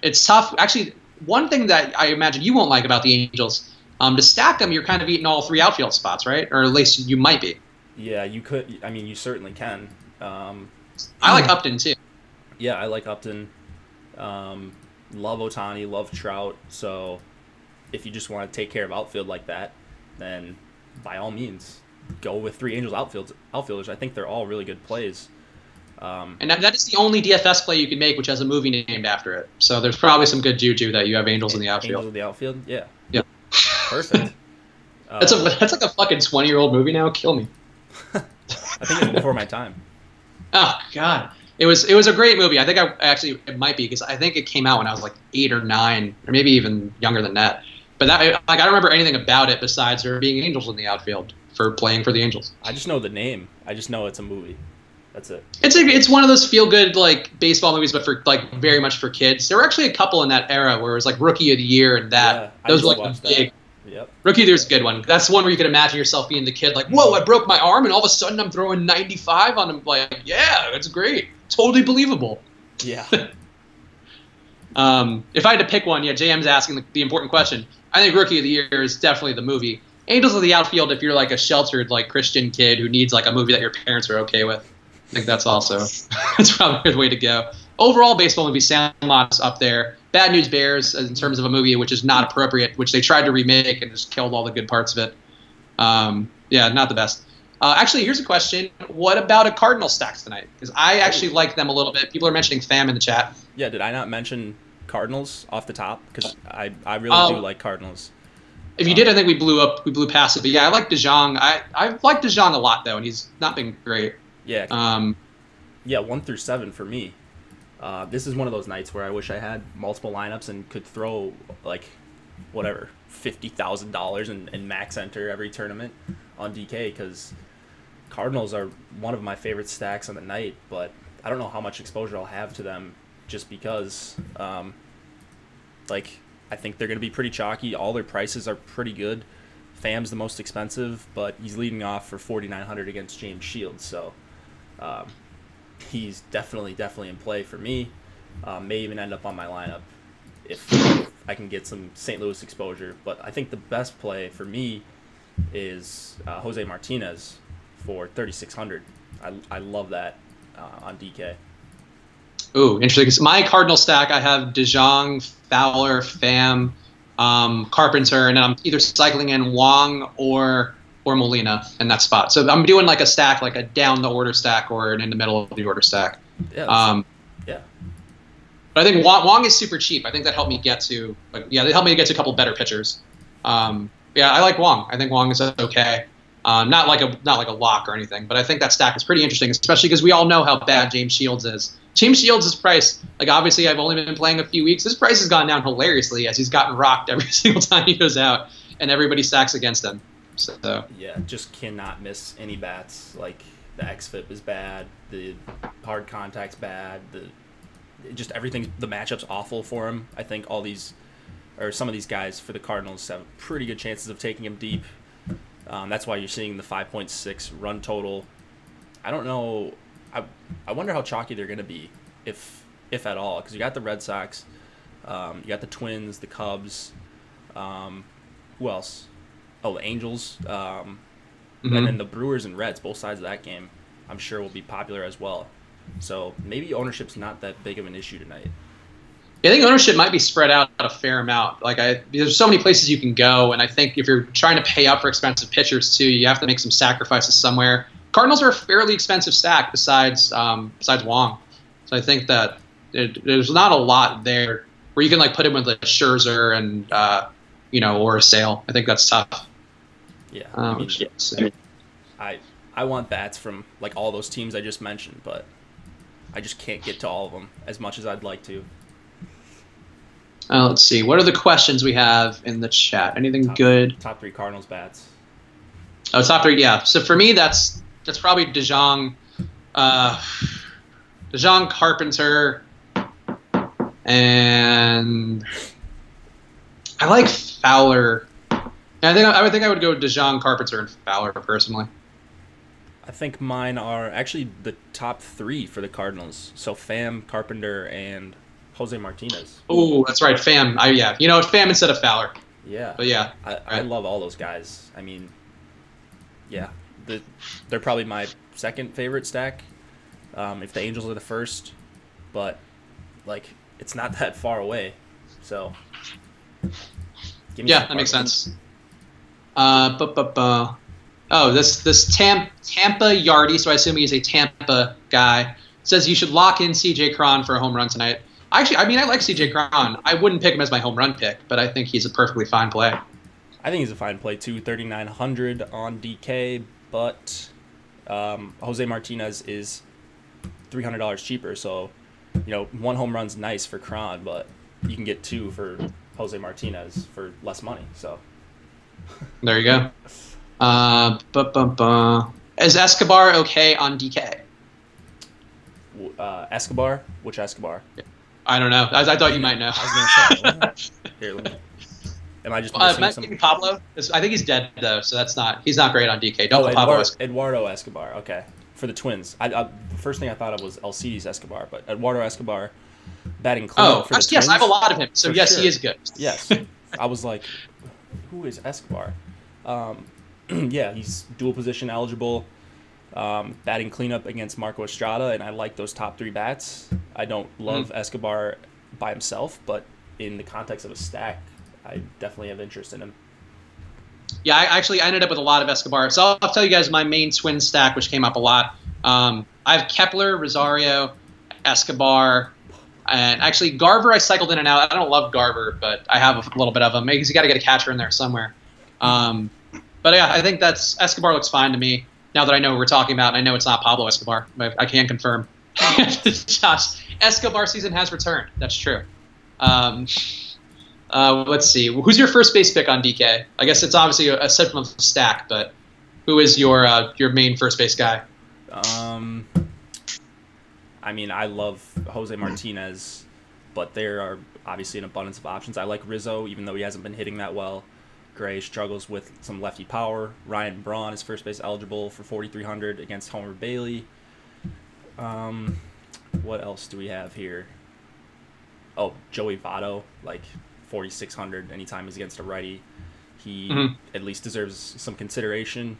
it's tough. Actually, one thing that I imagine you won't like about the Angels, to stack them, you're kind of eating all 3 outfield spots, right? Or at least you might be. Yeah, you could. I mean, you certainly can. I like Upton too. Yeah, I like Upton. Love Ohtani, love Trout. So if you just want to take care of outfield like that, then by all means, go with 3 Angels outfielders. I think they're all really good plays. And that is the only DFS play you can make, which has a movie named after it. So there's probably some good juju that you have Angels in the outfield. Angels in the outfield? Yeah. Yeah. Perfect. That's like a fucking 20-year-old movie now. Kill me. I think it's before my time. Oh, God. It was a great movie. I think it might be, because I think it came out when I was like 8 or 9, or maybe even younger than that. But I don't remember anything about it besides there being Angels in the outfield for playing for the Angels. I just know the name. I just know it's a movie. That's it. It's one of those feel-good like baseball movies, but for like very much for kids. There were actually a couple in that era where it was like Rookie of the Year and that. Yeah, those were like big. Yep. Rookie of the Year's a good one. That's one where you could imagine yourself being the kid, like, whoa, I broke my arm, and all of a sudden I'm throwing 95 on him. Like, yeah, that's great. Totally believable. Yeah. If I had to pick one, yeah, JM's asking the important question. I think Rookie of the Year is definitely the movie. Angels of the Outfield, if you're like a sheltered like Christian kid who needs like a movie that your parents are okay with. I think that's also that's probably the way to go. Overall, baseball movie, Sandlot's up there. Bad News Bears in terms of a movie which is not appropriate, which they tried to remake and just killed all the good parts of it. Yeah, not the best. Actually, here's a question. What about a Cardinal stack tonight? Because I actually like them a little bit. People are mentioning Pham in the chat. Yeah, did I not mention Cardinals off the top? Because I really do like Cardinals. If you did, I think we blew past it. But yeah, I like DeJong. I like DeJong a lot, though, and he's not been great. Yeah. Yeah, 1 through 7 for me. This is one of those nights where I wish I had multiple lineups and could throw like whatever $50,000 and max enter every tournament on DK, because Cardinals are one of my favorite stacks on the night, but I don't know how much exposure I'll have to them just because like I think they're going to be pretty chalky. All their prices are pretty good. Pham's the most expensive, but he's leading off for 4,900 against James Shields, so he's definitely in play for me. May even end up on my lineup if I can get some St. Louis exposure. But I think the best play for me is Jose Martinez for 3,600. I love that on DK. Ooh, interesting. 'Cause my Cardinal stack, I have DeJong, Fowler, Pham, Carpenter, and then I'm either cycling in Wong or Molina in that spot. So I'm doing like a stack, like a down the order stack or an in the middle of the order stack. Yeah. Yeah. But I think Wong is super cheap. I think that helped me get to, they helped me get to a couple better pitchers. Yeah, I like Wong. I think Wong is okay. Not like a lock or anything, but I think that stack is pretty interesting, especially because we all know how bad James Shields is. James Shields' price, like obviously I've only been playing a few weeks. His price has gone down hilariously as he's gotten rocked every single time he goes out, and everybody stacks against him. So yeah, just cannot miss any bats. Like the xFIP is bad, the hard contact's bad, just everything. The matchup's awful for him. I think some of these guys for the Cardinals have pretty good chances of taking him deep. That's why you're seeing the 5.6 run total. I don't know. I wonder how chalky they're going to be, if at all, because you got the Red Sox, you got the Twins, the Cubs, who else? Oh, the Angels, and then the Brewers and Reds. Both sides of that game, I'm sure, will be popular as well. So maybe ownership's not that big of an issue tonight. I think ownership might be spread out a fair amount. There's so many places you can go, and I think if you're trying to pay up for expensive pitchers too, you have to make some sacrifices somewhere. Cardinals are a fairly expensive stack besides Wong, so I think that there's not a lot there where you can like put him with a Scherzer and or a Sale. I think that's tough. Yeah, I want bats from like all those teams I just mentioned, but I just can't get to all of them as much as I'd like to. Let's see. What are the questions we have in the chat? Anything good? Top 3 Cardinals bats. Oh, top 3. Yeah. So for me, that's probably DeJong, Carpenter, and I like Fowler. I think I would go DeJong, Carpenter, and Fowler personally. I think mine are actually the top 3 for the Cardinals. So Pham, Carpenter, and Jose Martinez. Oh, that's right, Pham. Pham instead of Fowler. Yeah. But yeah. I love all those guys. I mean, yeah. They're probably my second favorite stack, if the Angels are the first. But, like, it's not that far away. So, that makes sense. Oh, this Tampa Yardy, so I assume he's a Tampa guy, says you should lock in C.J. Cron for a home run tonight. Actually, I like C.J. Cron. I wouldn't pick him as my home run pick, but I think he's a perfectly fine play. I think he's a fine play too. 3,900 on DK, but Jose Martinez is $300 cheaper. So, one home run's nice for Cron, but you can get 2 for Jose Martinez for less money. So there you go. Is Escobar okay on DK? Escobar? Which Escobar? I don't know. I thought you might know. I was going to say. Here, let me. Am I just missing some? Pablo? I think he's dead though, so he's not great on DK. Don't Pablo Eduardo Escobar. Okay, for the Twins. The first thing I thought of was Alcides Escobar, but Eduardo Escobar batting cleanup for the Twins. Yes, I have a lot of him. So yes, sure. He is good. Yes, I was like, who is Escobar? Yeah, he's dual position eligible. Batting cleanup against Marco Estrada, and I like those top 3 bats. I don't love Escobar by himself, but in the context of a stack, I definitely have interest in him. Yeah, I ended up with a lot of Escobar. So I'll tell you guys my main Twin stack, which came up a lot. I have Kepler, Rosario, Escobar, and actually Garver I cycled in and out. I don't love Garver, but I have a little bit of him because you got to get a catcher in there somewhere. But yeah, I think Escobar looks fine to me. Now that I know what we're talking about, and I know it's not Pablo Escobar, but I can confirm. Josh, Escobar season has returned. That's true. Let's see. Who's your first base pick on DK? I guess it's obviously a set from a stack, but who is your main first base guy? I mean, I love Jose Martinez, but there are obviously an abundance of options. I like Rizzo, even though he hasn't been hitting that well. Gray struggles with some lefty power. Ryan Braun is first base eligible for 4,300 against Homer Bailey. What else do we have here? Oh, Joey Votto, like 4,600 anytime he's against a righty. He at least deserves some consideration.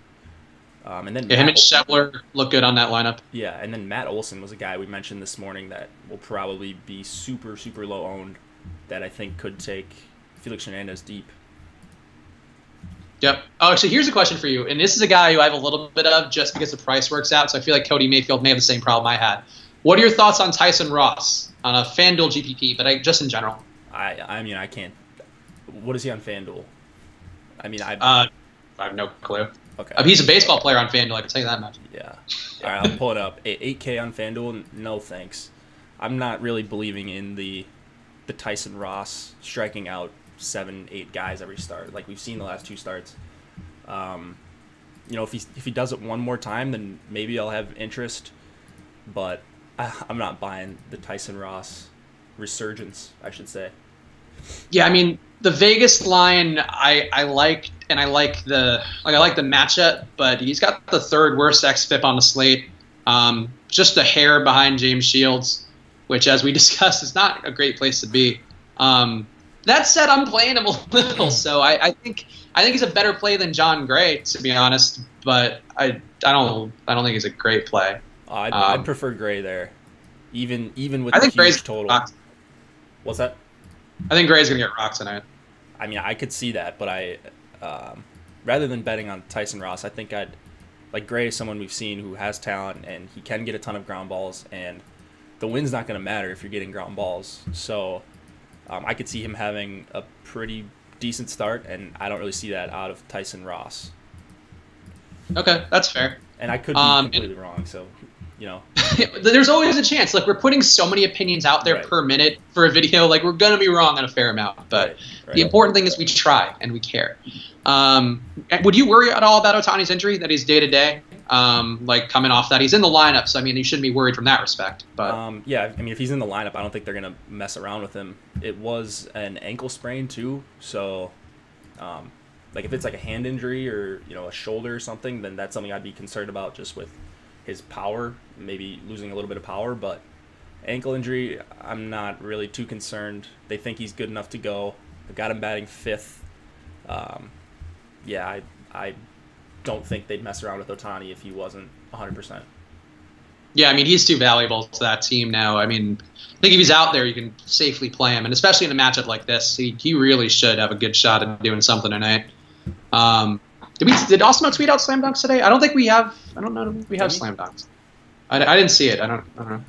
And then yeah, him and Shetler look good on that lineup. Yeah, and then Matt Olson was a guy we mentioned this morning that will probably be super, super low owned that I think could take Felix Hernandez deep. Yep. Oh, so here's a question for you, and this is a guy who I have a little bit of just because the price works out, so I feel like Cody Mayfield may have the same problem I had. What are your thoughts on Tyson Ross on a FanDuel GPP, but just in general? I mean, I can't. What is he on FanDuel? I mean, I have no clue. Okay. He's a baseball player on FanDuel, I can tell you that much. Yeah. All right, I'll pull it up. 8K on FanDuel, no thanks. I'm not really believing in the Tyson Ross striking out 7-8 guys every start like we've seen the last 2 starts. If he does it one more time, then maybe I'll have interest, but I'm not buying the Tyson Ross resurgence, I should say. Yeah, I mean, the Vegas line I like, and I like the matchup, but he's got the 3rd worst xFIP on the slate, just a hair behind James Shields, which, as we discussed, is not a great place to be. That said, I'm playing him a little, so I think he's a better play than John Gray, to be honest. But I don't think he's a great play. I'd prefer Gray there, even with I the think Gray's huge total. What's that? I think Gray's gonna get rocked tonight. I mean, I could see that, but rather than betting on Tyson Ross, I think Gray is someone we've seen who has talent and he can get a ton of ground balls, and the win's not going to matter if you're getting ground balls. So I could see him having a pretty decent start, and I don't really see that out of Tyson Ross. Okay, that's fair. And I could be completely wrong, so, There's always a chance. Like, we're putting so many opinions out there per minute for a video. Like, we're going to be wrong on a fair amount. But the important thing is we try and we care. Would you worry at all about Ohtani's injury, that he's day-to-day? Coming off that, he's in the lineup, so I mean, you shouldn't be worried from that respect. But yeah, I mean, if he's in the lineup, I don't think they're gonna mess around with him. It was an ankle sprain too, so if it's like a hand injury or a shoulder or something, then that's something I'd be concerned about just with his power, maybe losing a little bit of power. But ankle injury, I'm not really too concerned. They think he's good enough to go. They've got him batting 5th. I don't think they'd mess around with Ohtani if he wasn't 100%. Yeah, I mean, he's too valuable to that team now. I mean, I think if he's out there, you can safely play him, and especially in a matchup like this, he really should have a good shot at doing something tonight. Did Osmo tweet out slam dunks today? I don't think we have. I don't know if we have slam dunks. I didn't see it. I don't know.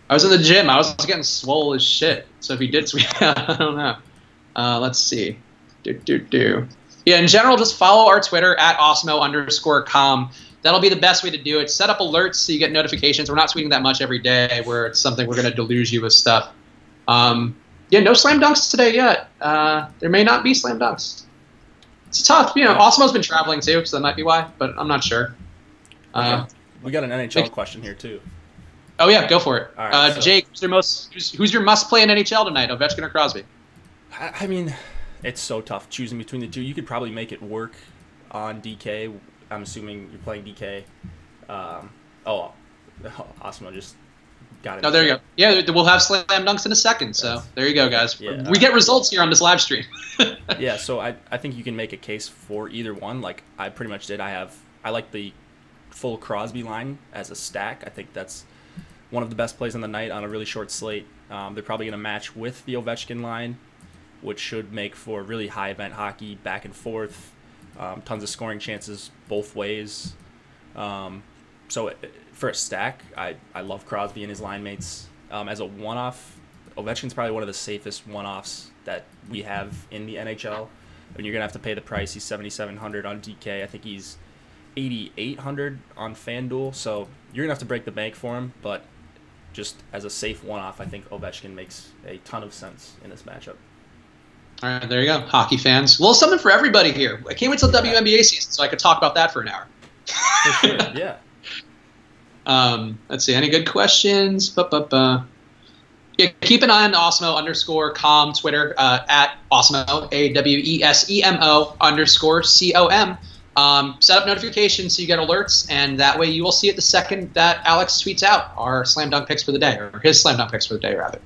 I was in the gym. I was getting swole as shit. So if he did tweet out, I don't know. Let's see. Yeah, in general, just follow our Twitter at Osmo_com. That'll be the best way to do it. Set up alerts so you get notifications. We're not tweeting that much every day where it's something we're going to deluge you with stuff. No slam dunks today yet. There may not be slam dunks. It's tough. Osmo's been traveling too, so that might be why, but I'm not sure. We got an NHL question here too. Oh, yeah, go for it. All right, Jake, who's your must-play in NHL tonight, Ovechkin or Crosby? I mean, it's so tough choosing between the two. You could probably make it work on DK. I'm assuming you're playing DK. Osmo just got it. Oh, there you go. Yeah, we'll have slam dunks in a second. So there you go, guys. Yeah, we get results here on this live stream. Yeah, so I think you can make a case for either one. Like I pretty much did. I like the full Crosby line as a stack. I think that's one of the best plays on the night on a really short slate. They're probably going to match with the Ovechkin line, which should make for really high event hockey, back and forth, tons of scoring chances both ways. So for a stack, I love Crosby and his line mates. As a one-off, Ovechkin's probably one of the safest one-offs that we have in the NHL. And you're going to have to pay the price. He's $7,700 on DK. I think he's $8,800 on FanDuel. So you're going to have to break the bank for him. But just as a safe one-off, I think Ovechkin makes a ton of sense in this matchup. All right, there you go, hockey fans. Well, something for everybody here. I can't wait till WNBA season so I could talk about that for an hour. For sure, yeah. Let's see, any good questions? Yeah, keep an eye on the Osmo_com Twitter at Osmo, AWESEMO_COM. Set up notifications so you get alerts, and that way you will see it the second that Alex tweets out our slam dunk picks for the day, or his slam dunk picks for the day, rather.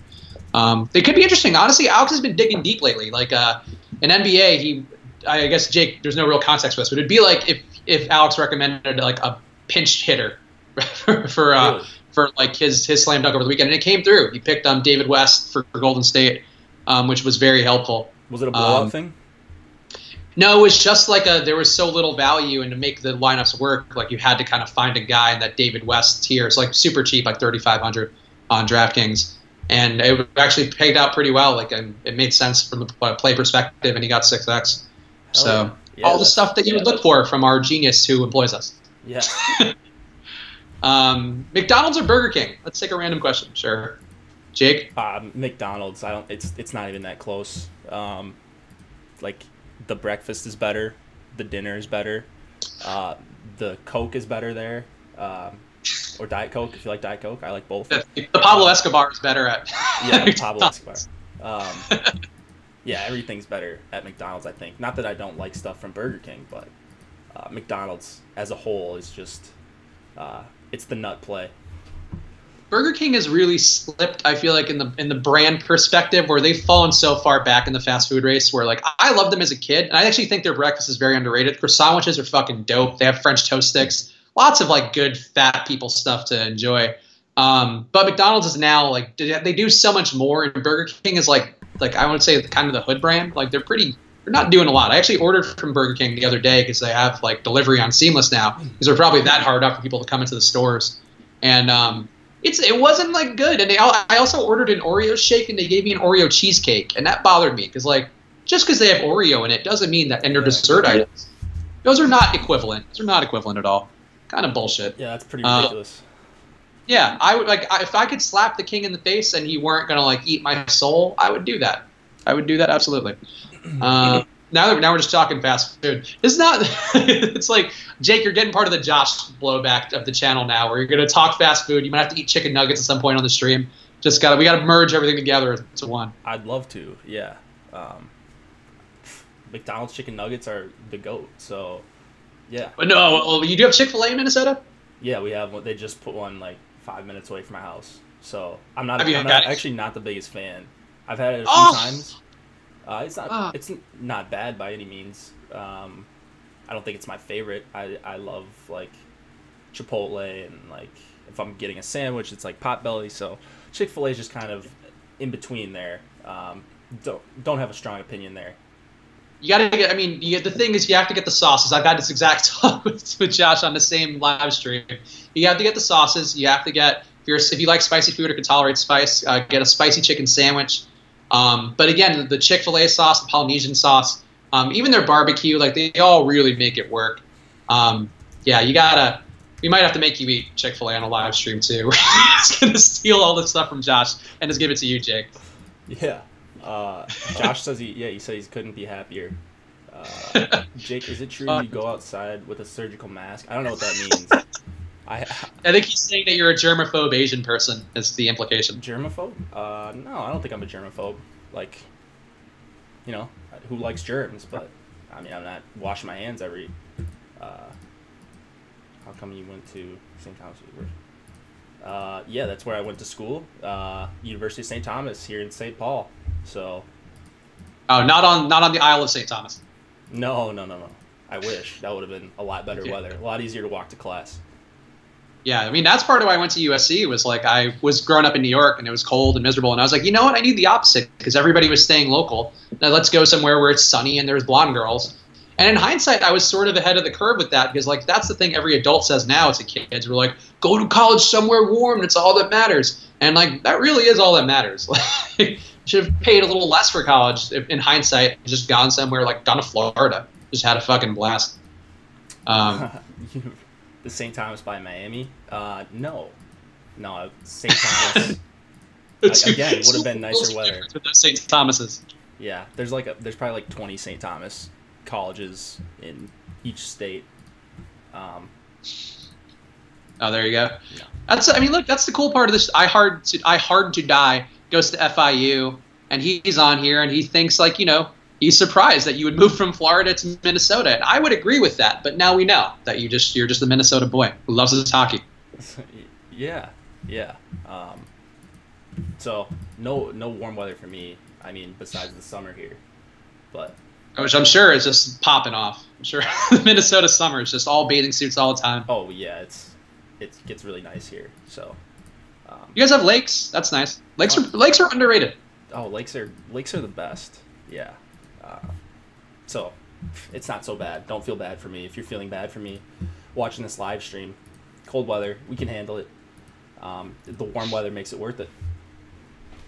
They could be interesting. Honestly, Alex has been digging deep lately. Like in NBA, I guess, Jake, there's no real context for this, but it'd be like if if Alex recommended like a pinch hitter for Really? for like his slam dunk over the weekend, and it came through. He picked David West for Golden State, which was very helpful. Was it a blowout thing? No, it was just like there was so little value, and to make the lineups work, like you had to kind of find a guy in that David West tier. It's like super cheap, like $3,500 on DraftKings, and it actually paid out pretty well. Like, and it made sense from the play perspective, and he got 6x. So all the stuff that you would look for from our genius who employs us. Yeah. McDonald's or Burger King? Let's take a random question. Sure. Jake? McDonald's. It's not even that close. Like, the breakfast is better, the dinner is better, the Coke is better there, or Diet Coke if you like Diet Coke. I like both. The Pablo Escobar is better at. Yeah, the Pablo Escobar. Yeah, everything's better at McDonald's, I think. Not that I don't like stuff from Burger King, but McDonald's as a whole is just it's the nut play. Burger King has really slipped, I feel like, in the brand perspective, where they've fallen so far back in the fast food race where, like, I loved them as a kid, and I actually think their breakfast is very underrated. Their sandwiches are fucking dope. They have French toast sticks. Lots of, like, good fat people stuff to enjoy. But McDonald's is now, like, they do so much more, and Burger King is, like I would say, kind of the hood brand. Like, they're not doing a lot. I actually ordered from Burger King the other day because they have, like, delivery on Seamless now, because they're probably that hard up for people to come into the stores. And, it wasn't like good, and I also ordered an Oreo shake, and they gave me an Oreo cheesecake, and that bothered me because, like, just because they have Oreo in it doesn't mean that, and they're dessert items, those are not equivalent. Those are not equivalent at all. Kind of bullshit. Yeah, that's pretty ridiculous. Yeah, I would if I could slap the king in the face and he weren't gonna like eat my soul, I would do that. I would do that absolutely. Now we're just talking fast food. It's not. It's like, Jake, you're getting part of the Josh blowback of the channel now, where you're gonna talk fast food. You might have to eat chicken nuggets at some point on the stream. We gotta merge everything together into one. I'd love to. Yeah. McDonald's chicken nuggets are the GOAT. So, yeah. But no, well, you do have Chick-fil-A in Minnesota? Yeah, we have one. They just put one like 5 minutes away from my house. So I'm actually not the biggest fan. I've had it a few times. It's not bad by any means. I don't think it's my favorite. I love, like, Chipotle, and, like, if I'm getting a sandwich, it's like Potbelly. So Chick-fil-A is just kind of in between there. Don't have a strong opinion there. You gotta get. I mean, the thing is, you have to get the sauces. I've had this exact talk with Josh on the same live stream. You have to get the sauces. You have to get, if you like spicy food or can tolerate spice, get a spicy chicken sandwich. But again, the Chick-fil-A sauce, the Polynesian sauce, even their barbecue, like, they all really make it work. Yeah, we might have to make you eat Chick-fil-A on a live stream too. We're just gonna steal all this stuff from Josh and just give it to you, Jake. Yeah. Josh says he said he couldn't be happier. Jake, is it true you go outside with a surgical mask? I don't know what that means. I think he's saying that you're a germaphobe Asian person, is the implication. Germaphobe? No, I don't think I'm a germaphobe. Like, you know, who likes germs? But, I mean, I'm not washing my hands every... how come you went to St. Thomas University? Yeah, that's where I went to school. University of St. Thomas here in St. Paul. So... Oh, not on the Isle of St. Thomas. No. I wish. That would have been a lot better weather. A lot easier to walk to class. Yeah, I mean, that's part of why I went to USC, was like, I was growing up in New York and it was cold and miserable, and I was like, you know what, I need the opposite, because everybody was staying local. Now let's go somewhere where it's sunny and there's blonde girls. And in hindsight, I was sort of ahead of the curve with that, because, like, that's the thing every adult says now to kids. We're like, go to college somewhere warm, that's all that matters. And, like, that really is all that matters. Like, should have paid a little less for college in hindsight, and just gone somewhere, like, gone to Florida. Just had a fucking blast. The St. Thomas by Miami? No, St. Thomas again would have been nicer weather. Those St. Thomases. Yeah, there's probably like 20 St. Thomas colleges in each state. Oh, there you go. Yeah. That's the cool part of this. I Hard to Die goes to FIU, and he's on here, and he thinks, like, you know, he's surprised that you would move from Florida to Minnesota, and I would agree with that. But now we know that you're just a Minnesota boy who loves his hockey. Yeah. So no warm weather for me. I mean, besides the summer here, but which I'm sure is just popping off. I'm sure the Minnesota summer is just all bathing suits all the time. Oh yeah, it gets really nice here. So you guys have lakes? That's nice. Lakes are underrated. Oh, lakes are the best. Yeah. So it's not so bad. Don't feel bad for me. If you're feeling bad for me watching this live stream, cold weather, we can handle it. The warm weather makes it worth it.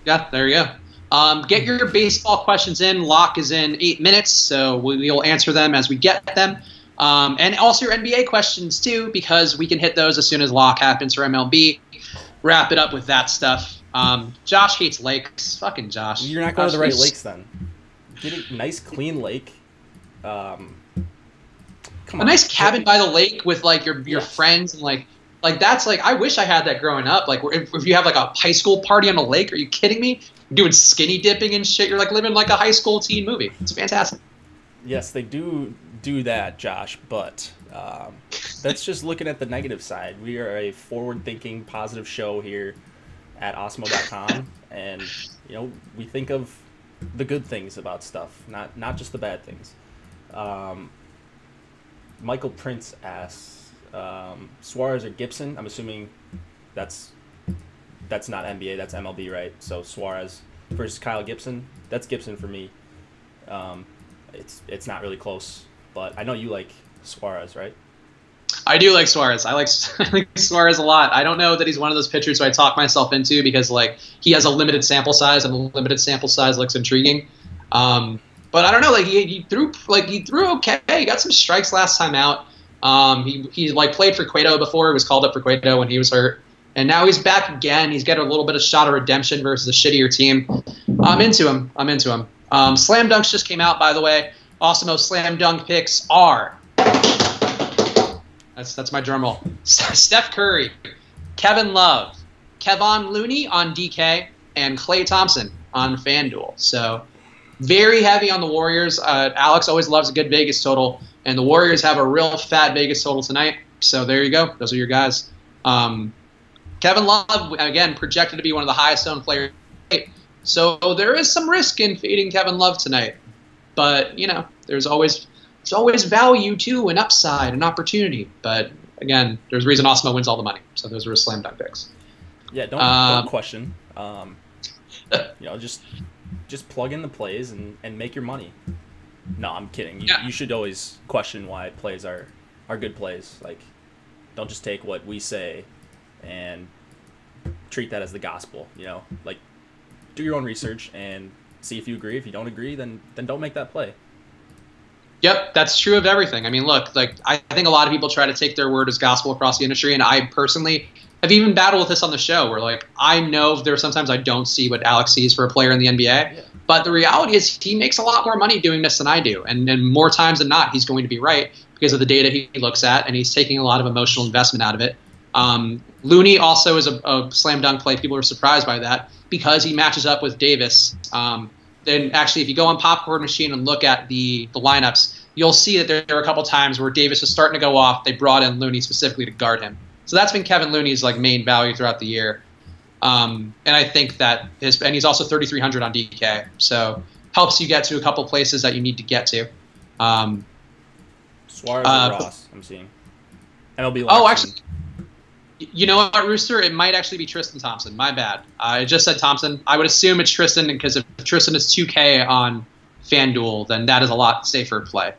Yeah, there you go. Get your baseball questions in. Lock is in 8 minutes, so we'll answer them as we get them. And also your NBA questions, too, because we can hit those as soon as lock happens for MLB. Wrap it up with that stuff. Josh hates lakes. Fucking Josh. You're not going to the right lakes, then. Get a nice, clean lake. Come on. A nice cabin by the lake with, like, your friends and, like that's like I wish I had that growing up. Like if you have like a high school party on a lake, are you kidding me? You're doing skinny dipping and shit. You're like living like a high school teen movie. It's fantastic. Yes, they do that, Josh. But that's just looking at the negative side. We are a forward-thinking, positive show here at Osmo.com, and we think of the good things about stuff, not just the bad things. Michael Prince asks. Suarez or Gibson? I'm assuming that's not NBA, that's MLB, right? So Suarez versus Kyle Gibson. That's Gibson for me. It's not really close, but I know you like Suarez, right? I do like Suarez. I like Suarez a lot. I don't know that he's one of those pitchers who I talk myself into because like he has a limited sample size, and a limited sample size looks intriguing. But I don't know. Like he threw okay. He got some strikes last time out. He like played for Cueto before. He was called up for Cueto when he was hurt, and now he's back again. He's got a little bit of shot of redemption versus a shittier team. I'm into him. Slam dunks just came out, by the way. Awesome. Slam dunk picks are. That's my drum roll. Steph Curry, Kevin Love, Kevon Looney on DK, and Klay Thompson on FanDuel. So very heavy on the Warriors. Alex always loves a good Vegas total. And the Warriors have a real fat Vegas total tonight. So there you go. Those are your guys. Kevin Love, again, projected to be one of the highest owned players. So there is some risk in fading Kevin Love tonight. But, there's always value, too, and upside and opportunity. But, again, there's a reason Osmo wins all the money. So those are his slam dunk picks. Yeah, don't question. Just plug in the plays and make your money. No, I'm kidding. You should always question why plays are good plays. Like, don't just take what we say and treat that as the gospel. Like, do your own research and see if you agree. If you don't agree, then don't make that play. Yep, that's true of everything. I mean, look, like I think a lot of people try to take their word as gospel across the industry, and I personally have even battled with this on the show. Where like I know there are sometimes I don't see what Alex sees for a player in the NBA. Yeah. But the reality is he makes a lot more money doing this than I do. And more times than not, he's going to be right because of the data he looks at, and he's taking a lot of emotional investment out of it. Looney also is a slam dunk play. People are surprised by that because he matches up with Davis. Then actually, if you go on Popcorn Machine and look at the lineups, you'll see that there are a couple times where Davis was starting to go off. They brought in Looney specifically to guard him. So that's been Kevin Looney's like main value throughout the year. And I think that and he's also 3,300 on DK, so helps you get to a couple places that you need to get to. Suarez and Ross, I'm seeing. MLB. Oh, actually, you know what, Rooster? It might actually be Tristan Thompson. My bad. I just said Thompson. I would assume it's Tristan because if Tristan is 2K on FanDuel, then that is a lot safer play.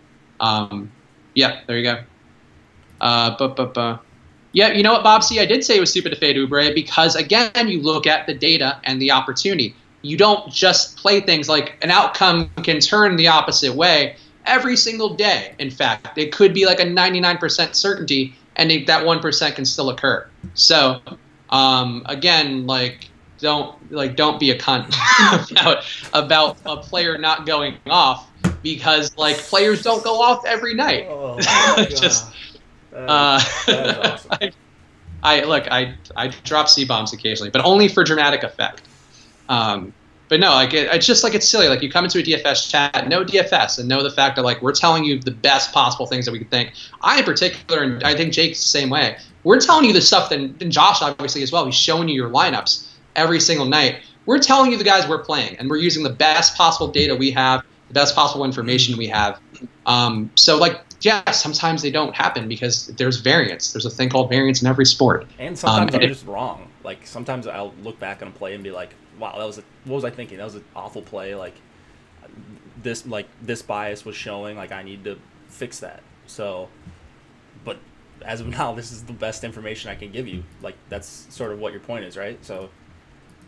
Yeah, there you go. Yeah, you know what, Bob? See, I did say it was stupid to fade Oubre because, again, you look at the data and the opportunity. You don't just play things like an outcome can turn the opposite way every single day. In fact, it could be like a 99% certainty, and that 1% can still occur. So, again, don't be a cunt about a player not going off because players don't go off every night. Oh, my just. That is awesome. I drop C-bombs occasionally, but only for dramatic effect. But no, it's just it's silly. Like, you come into a DFS chat, know DFS, and know the fact that we're telling you the best possible things that we could think. I in particular, and I think Jake's the same way. We're telling you the stuff and Josh obviously as well. He's showing you your lineups every single night. We're telling you the guys we're playing, and we're using the best possible data we have the best possible information we have. So like, yeah, sometimes they don't happen because there's variance. There's a thing called variance in every sport. And sometimes I'm just wrong. Like sometimes I'll look back on a play and be like, wow, what was I thinking? That was an awful play. Like this bias was showing. Like I need to fix that. So, but as of now, this is the best information I can give you. Like that's sort of what your point is, right? So,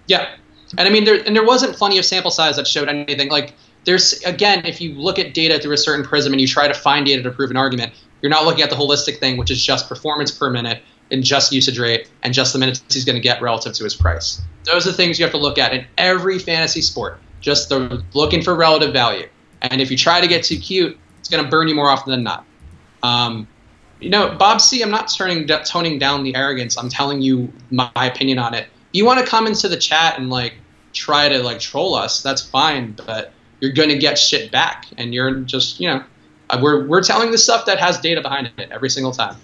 yeah, and I mean there wasn't plenty of sample size that showed anything. Like there's, again, if you look at data through a certain prism and you try to find data to prove an argument, you're not looking at the holistic thing, which is just performance per minute and just usage rate and just the minutes he's going to get relative to his price. Those are the things you have to look at in every fantasy sport. Just they're looking for relative value. And if you try to get too cute, it's going to burn you more often than not. Bob C., I'm not toning down the arrogance. I'm telling you my opinion on it. If you want to come into the chat and like try to like troll us, that's fine, but you're going to get shit back. And you're just, we're telling the stuff that has data behind it every single time.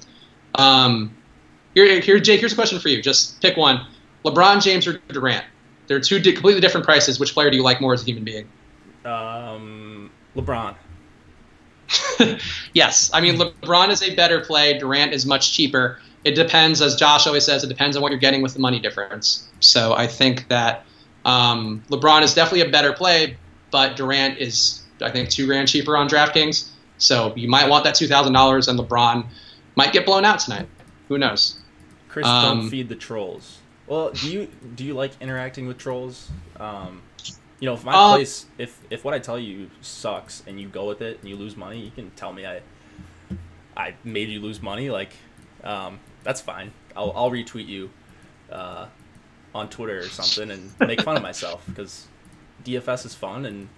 Here, Jake, here's a question for you. Just pick one. LeBron James or Durant? They're two completely different prices. Which player do you like more as a human being? LeBron. Yes. I mean, LeBron is a better play. Durant is much cheaper. It depends, as Josh always says, it depends on what you're getting with the money difference. So I think that LeBron is definitely a better play, but Durant is, I think, $2,000 cheaper on DraftKings. So you might want that $2,000, and LeBron might get blown out tonight. Who knows? Chris, don't feed the trolls. Well, do you like interacting with trolls? If my place, if what I tell you sucks and you go with it and you lose money, you can tell me I made you lose money. Like, that's fine. I'll retweet you on Twitter or something and make fun of myself because DFS is fun and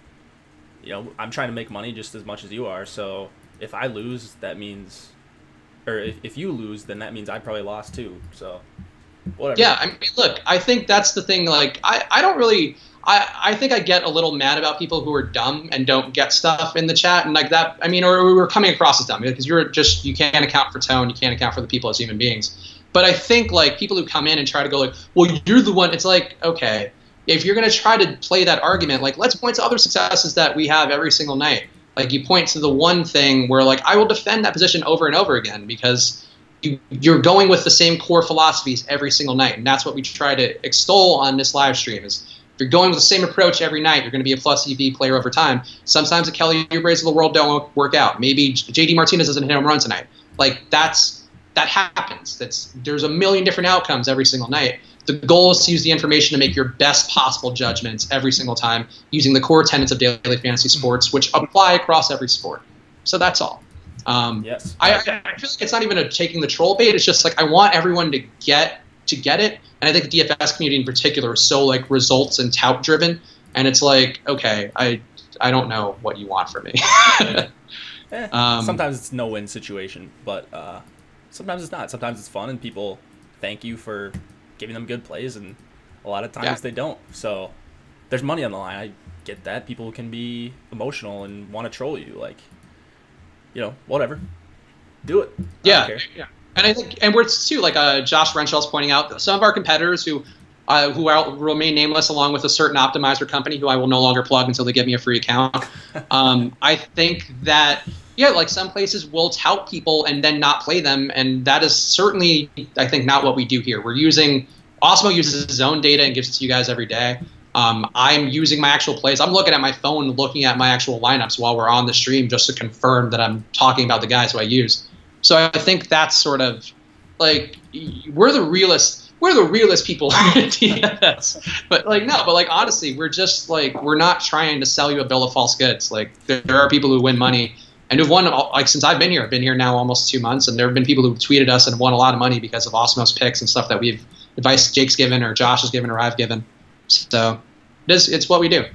I'm trying to make money just as much as you are. So if I lose, that means, or if you lose, then that means I probably lost too. So whatever. Yeah, I mean, look, I think that's the thing. Like, I don't really. I think I get a little mad about people who are dumb and don't get stuff in the chat and like that. I mean, or we're coming across as dumb because you can't account for tone, you can't account for the people as human beings. But I think like people who come in and try to go like, well, you're the one. It's like, okay, if you're gonna try to play that argument, like let's point to other successes that we have every single night. Like you point to the one thing where like I will defend that position over and over again because you're going with the same core philosophies every single night, and that's what we try to extol on this live stream is. If you're going with the same approach every night, you're going to be a plus EV player over time. Sometimes the Kelly Oubre's of the world don't work out. Maybe JD Martinez doesn't hit a home run tonight. Like that happens. There's a million different outcomes every single night. The goal is to use the information to make your best possible judgments every single time using the core tenets of daily fantasy sports, which apply across every sport. So that's all. Yes. I feel like it's not even taking the troll bait. It's just like I want everyone to get it. And I think the DFS community in particular is so like results and tout driven. And it's like, okay, I don't know what you want from me. Sometimes it's no win situation, but sometimes it's not. Sometimes it's fun and people thank you for giving them good plays, and a lot of times they don't. So there's money on the line. I get that. People can be emotional and want to troll you. Like, whatever. Do it. Yeah. And I think, and we're too, like Josh Renshaw's pointing out, some of our competitors who remain nameless, along with a certain optimizer company who I will no longer plug until they give me a free account. I think that, like some places will tout people and then not play them, and that is certainly, I think, not what we do here. Osmo uses his own data and gives it to you guys every day. I'm using my actual plays. I'm looking at my phone, looking at my actual lineups while we're on the stream just to confirm that I'm talking about the guys who I use. So I think that's sort of like we're the realest people in DFS. But honestly, we're just like we're not trying to sell you a bill of false goods. Like there are people who win money and who've won like since I've been here now almost 2 months, and there have been people who've tweeted us and won a lot of money because of Osmos picks and stuff that advice Jake's given or Josh has given or I've given. So it's what we do.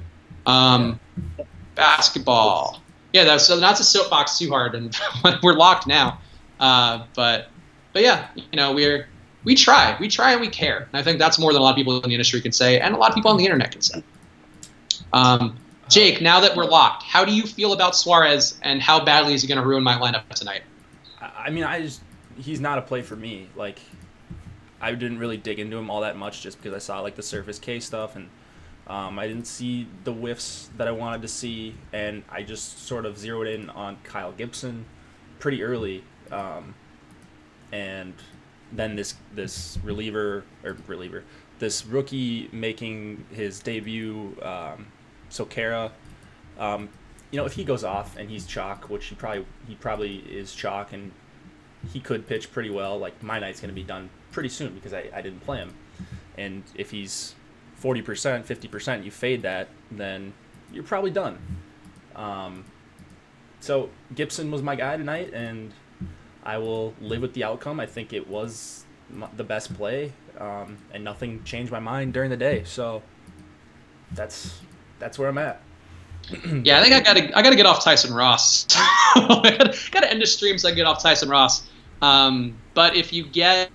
Basketball. Yeah, so not to soapbox too hard, and we're locked now. But yeah, we try and we care. And I think that's more than a lot of people in the industry can say, and a lot of people on the internet can say. Jake, now that we're locked, how do you feel about Suarez, and how badly is he going to ruin my lineup tonight? I mean, he's not a play for me. Like, I didn't really dig into him all that much just because I saw like the Surface K stuff, and I didn't see the whiffs that I wanted to see, and I just sort of zeroed in on Kyle Gibson pretty early. And then this this rookie making his debut, Sokera. If he goes off and he's chalk, which he probably is chalk, and he could pitch pretty well, like my night's going to be done pretty soon because I didn't play him. And if he's 40%, 50%, you fade that, then you're probably done. So Gibson was my guy tonight, and I will live with the outcome. I think it was the best play, and nothing changed my mind during the day. So that's where I'm at. Yeah, I think I gotta get off Tyson Ross. I gotta end the stream so I can get off Tyson Ross. But if you get,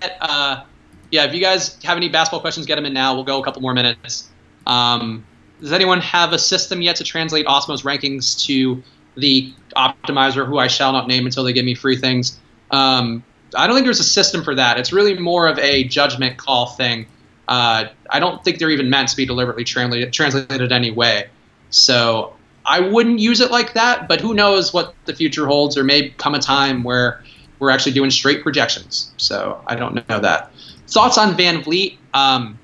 if you guys have any basketball questions, get them in now. We'll go a couple more minutes. Does anyone have a system yet to translate Osmo's rankings to the optimizer, who I shall not name until they give me free things? I don't think there's a system for that. It's really more of a judgment call thing. I don't think they're even meant to be deliberately translated anyway. So I wouldn't use it like that, but who knows what the future holds. There may come a time where we're actually doing straight projections. So I don't know that. Thoughts on Van Vliet? I'm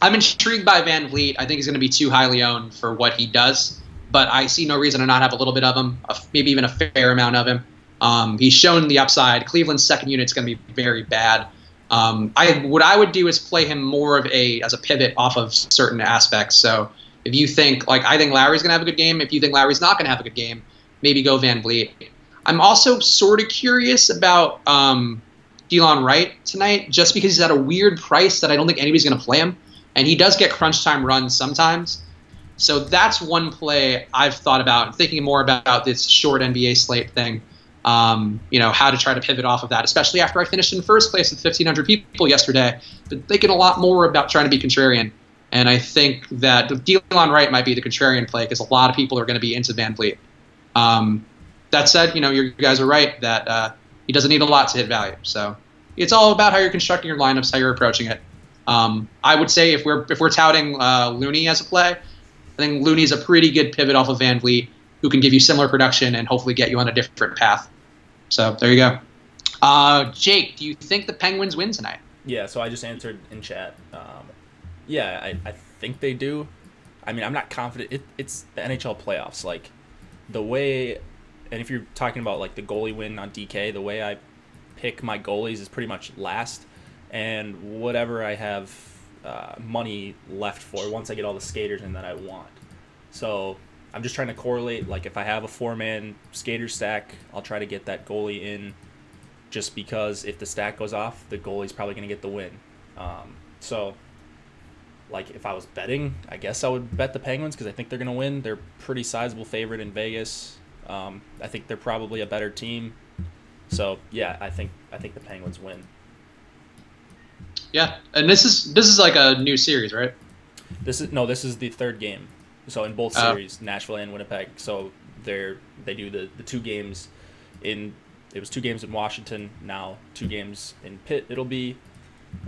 intrigued by Van Vliet. I think he's going to be too highly owned for what he does, but I see no reason to not have a little bit of him, maybe even a fair amount of him. He's shown the upside. Cleveland's second unit's going to be very bad. What I would do is play him more of as a pivot off of certain aspects. So if you think, I think Lowry's going to have a good game. If you think Lowry's not going to have a good game, maybe go Van Vliet. I'm also sort of curious about Delon Wright tonight, just because he's at a weird price that I don't think anybody's going to play him. And he does get crunch time runs sometimes. So that's one play I've thought about, thinking more about this short NBA slate thing. How to try to pivot off of that, especially after I finished in first place with 1,500 people yesterday. Been thinking a lot more about trying to be contrarian. And I think that Delon Wright might be the contrarian play because a lot of people are going to be into Van Vliet. That said, you guys are right that he doesn't need a lot to hit value. So it's all about how you're constructing your lineups, how you're approaching it. I would say if we're touting Looney as a play, I think Looney's a pretty good pivot off of Van Vliet, who can give you similar production and hopefully get you on a different path. So there you go. Jake, do you think the Penguins win tonight? Yeah, so I just answered in chat. I think they do. I mean, I'm not confident. It's the NHL playoffs. Like, the way, and if you're talking about, like, the goalie win on DK, the way I pick my goalies is pretty much last. And whatever I have money left for once I get all the skaters in that I want. So I'm just trying to correlate, like, if I have a 4-man skater stack, I'll try to get that goalie in, just because if the stack goes off, the goalie's probably going to get the win. So, like, if I was betting, I guess I would bet the Penguins because I think they're going to win. They're pretty sizable favorite in Vegas. I think they're probably a better team. So, yeah, I think the Penguins win. Yeah, and this is like a new series, right? This is the third game. So in both series, Nashville and Winnipeg. So they do the 2 games it was 2 games in Washington, now 2 games in Pitt it'll be,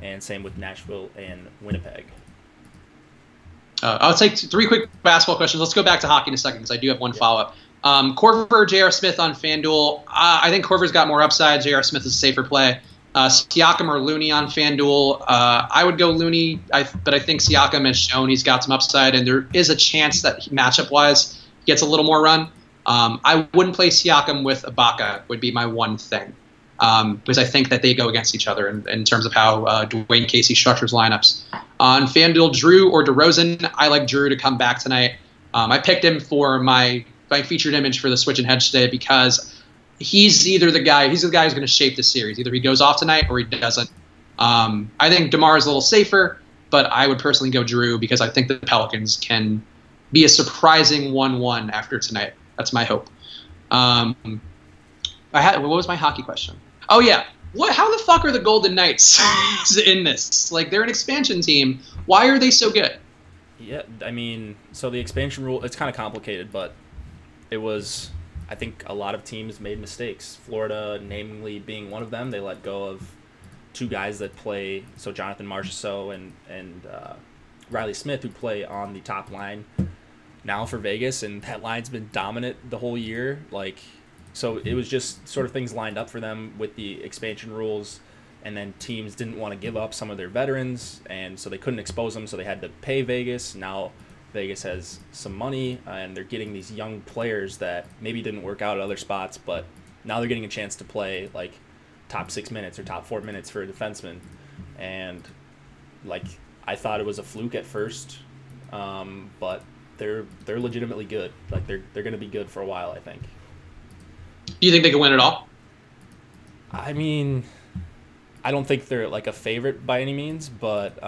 and same with Nashville and Winnipeg. I'll take 3 quick basketball questions. Let's go back to hockey in a second because I do have one follow-up. Corver, J.R. Smith on FanDuel. I think Corver's got more upside. J.R. Smith is a safer play. Siakam or Looney on FanDuel. I would go Looney, but I think Siakam has shown he's got some upside, and there is a chance that matchup-wise he gets a little more run. I wouldn't play Siakam with Ibaka would be my one thing, because I think that they go against each other in terms of how Dwayne Casey structures lineups. On FanDuel, Drew or DeRozan, I like Drew to come back tonight. I picked him for my featured image for the Switch and Hedge today because he's the guy who's going to shape the series. Either he goes off tonight or he doesn't. I think DeMar is a little safer, but I would personally go Drew because I think the Pelicans can be a surprising 1-1 after tonight. That's my hope. What was my hockey question? Oh, yeah. How the fuck are the Golden Knights in this? Like, they're an expansion team. Why are they so good? Yeah, I mean, so the expansion rule, it's kind of complicated, but it was... I think a lot of teams made mistakes. Florida, namely being one of them, they let go of 2 guys that play. So Jonathan Marchessault and Riley Smith, who play on the top line now for Vegas, and that line's been dominant the whole year. Like, so it was just sort of things lined up for them with the expansion rules, and then teams didn't want to give up some of their veterans, and so they couldn't expose them, so they had to pay Vegas. Now Vegas has some money, and they're getting these young players that maybe didn't work out at other spots, but now they're getting a chance to play like top 6 minutes or top 4 minutes for a defenseman. And like, I thought it was a fluke at first, but they're legitimately good. Like, they're going to be good for a while, I think. Do you think they can win it all? I mean, I don't think they're like a favorite by any means, but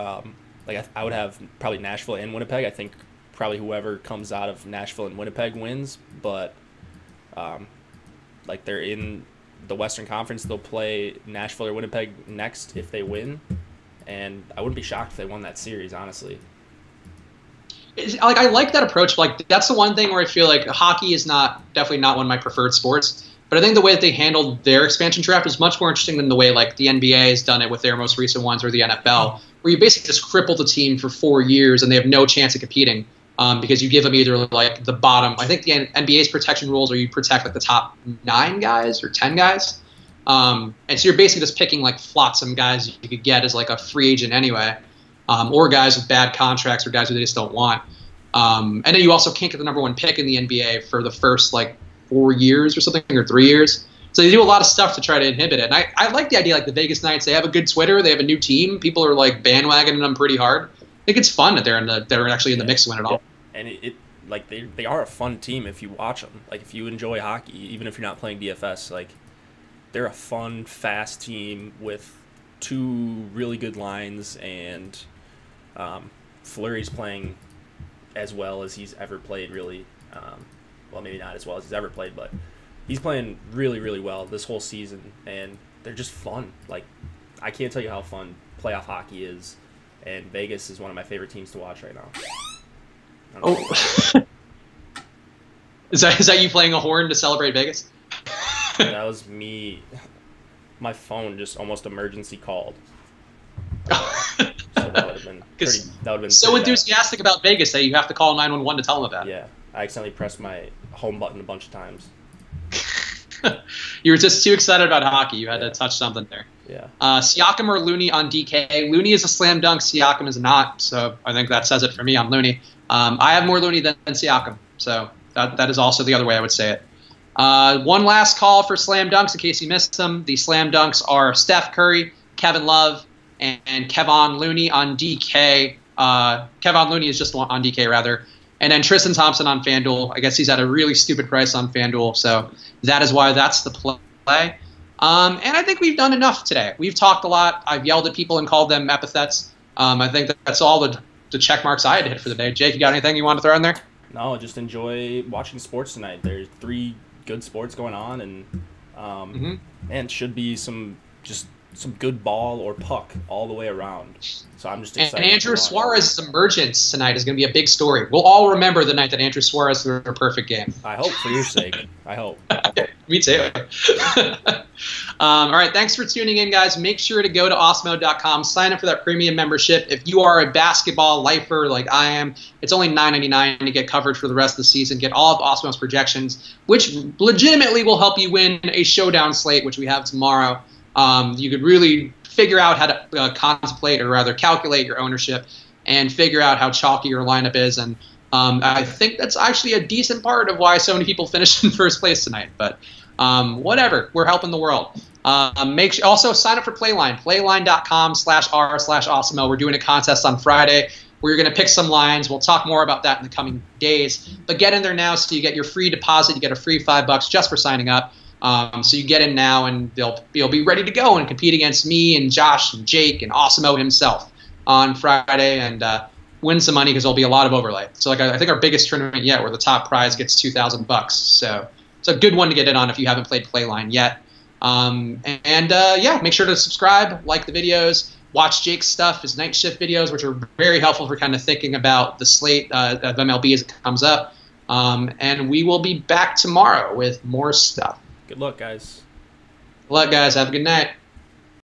like I would have probably Nashville and Winnipeg. I think probably whoever comes out of Nashville and Winnipeg wins, but like, they're in the Western Conference. They'll play Nashville or Winnipeg next if they win, and I wouldn't be shocked if they won that series, honestly. Like, I like that approach. Like, that's the one thing where I feel like hockey is definitely not one of my preferred sports. But I think the way that they handled their expansion draft is much more interesting than the way like the NBA has done it with their most recent ones, or the NFL, where you basically just cripple the team for 4 years and they have no chance of competing because you give them either like the bottom. I think the NBA's protection rules are you protect like the top 9 guys or 10 guys. And so you're basically just picking like flotsam guys you could get as like a free agent anyway, or guys with bad contracts or guys who they just don't want. And then you also can't get the number 1 pick in the NBA for the first like 4 years or something, or 3 years. So they do a lot of stuff to try to inhibit it. And I like the idea, like the Vegas Knights, they have a good Twitter, they have a new team, people are like bandwagoning them pretty hard. I think it's fun that they're actually in the mix to win it all. And it like they are a fun team if you watch them. Like, if you enjoy hockey, even if you're not playing DFS, like, they're a fun, fast team with 2 really good lines, and Fleury's playing as well as he's ever played, really. Well, maybe not as well as he's ever played, but he's playing really, really well this whole season, and they're just fun. Like, I can't tell you how fun playoff hockey is, and Vegas is one of my favorite teams to watch right now. Oh, is that you playing a horn to celebrate Vegas? That was me. My phone just almost emergency called. So that would have been so enthusiastic about Vegas that you have to call 911 to tell them about it. Yeah, I accidentally pressed my home button a bunch of times. You were just too excited about hockey. You had to touch something there. Yeah. Siakam or Looney on DK. Looney is a slam dunk. Siakam is not. So I think that says it for me on Looney. I have more Looney than Siakam. So that is also the other way I would say it. One last call for slam dunks in case you missed them. The slam dunks are Steph Curry, Kevin Love, and Kevon Looney on DK. Kevon Looney is just on DK, rather. And then Tristan Thompson on FanDuel. I guess he's at a really stupid price on FanDuel, so that is why that's the play. And I think we've done enough today. We've talked a lot. I've yelled at people and called them epithets. I think that's all the check marks I had to hit for the day. Jake, you got anything you want to throw in there? No, just enjoy watching sports tonight. There's 3 good sports going on, and man, it should be some good ball or puck all the way around. So I'm just excited. And Andrew Suarez's emergence tonight is going to be a big story. We'll all remember the night that Andrew Suarez threw a perfect game. I hope, for your sake. I hope. Me too. All right, thanks for tuning in, guys. Make sure to go to awesemo.com, sign up for that premium membership. If you are a basketball lifer like I am, it's only $9.99 to get coverage for the rest of the season. Get all of Awesemo's projections, which legitimately will help you win a showdown slate, which we have tomorrow. You could really figure out how to contemplate, or rather calculate, your ownership and figure out how chalky your lineup is. And I think that's actually a decent part of why so many people finished in first place tonight. But whatever, we're helping the world. Also sign up for Playline, playline.com/r/Awesemo. We're doing a contest on Friday where you're going to pick some lines. We'll talk more about that in the coming days. But get in there now so you get your free deposit. You get a free $5 just for signing up. So you get in now, and you'll be ready to go and compete against me and Josh and Jake and Awesemo himself on Friday, and win some money because there'll be a lot of overlay. So like I think our biggest tournament yet, where the top prize gets $2,000. So it's a good one to get in on if you haven't played Playline yet. Yeah, make sure to subscribe, like the videos, watch Jake's stuff, his night shift videos, which are very helpful for kind of thinking about the slate of MLB as it comes up. And we will be back tomorrow with more stuff. Good luck, guys. Good luck, guys. Have a good night.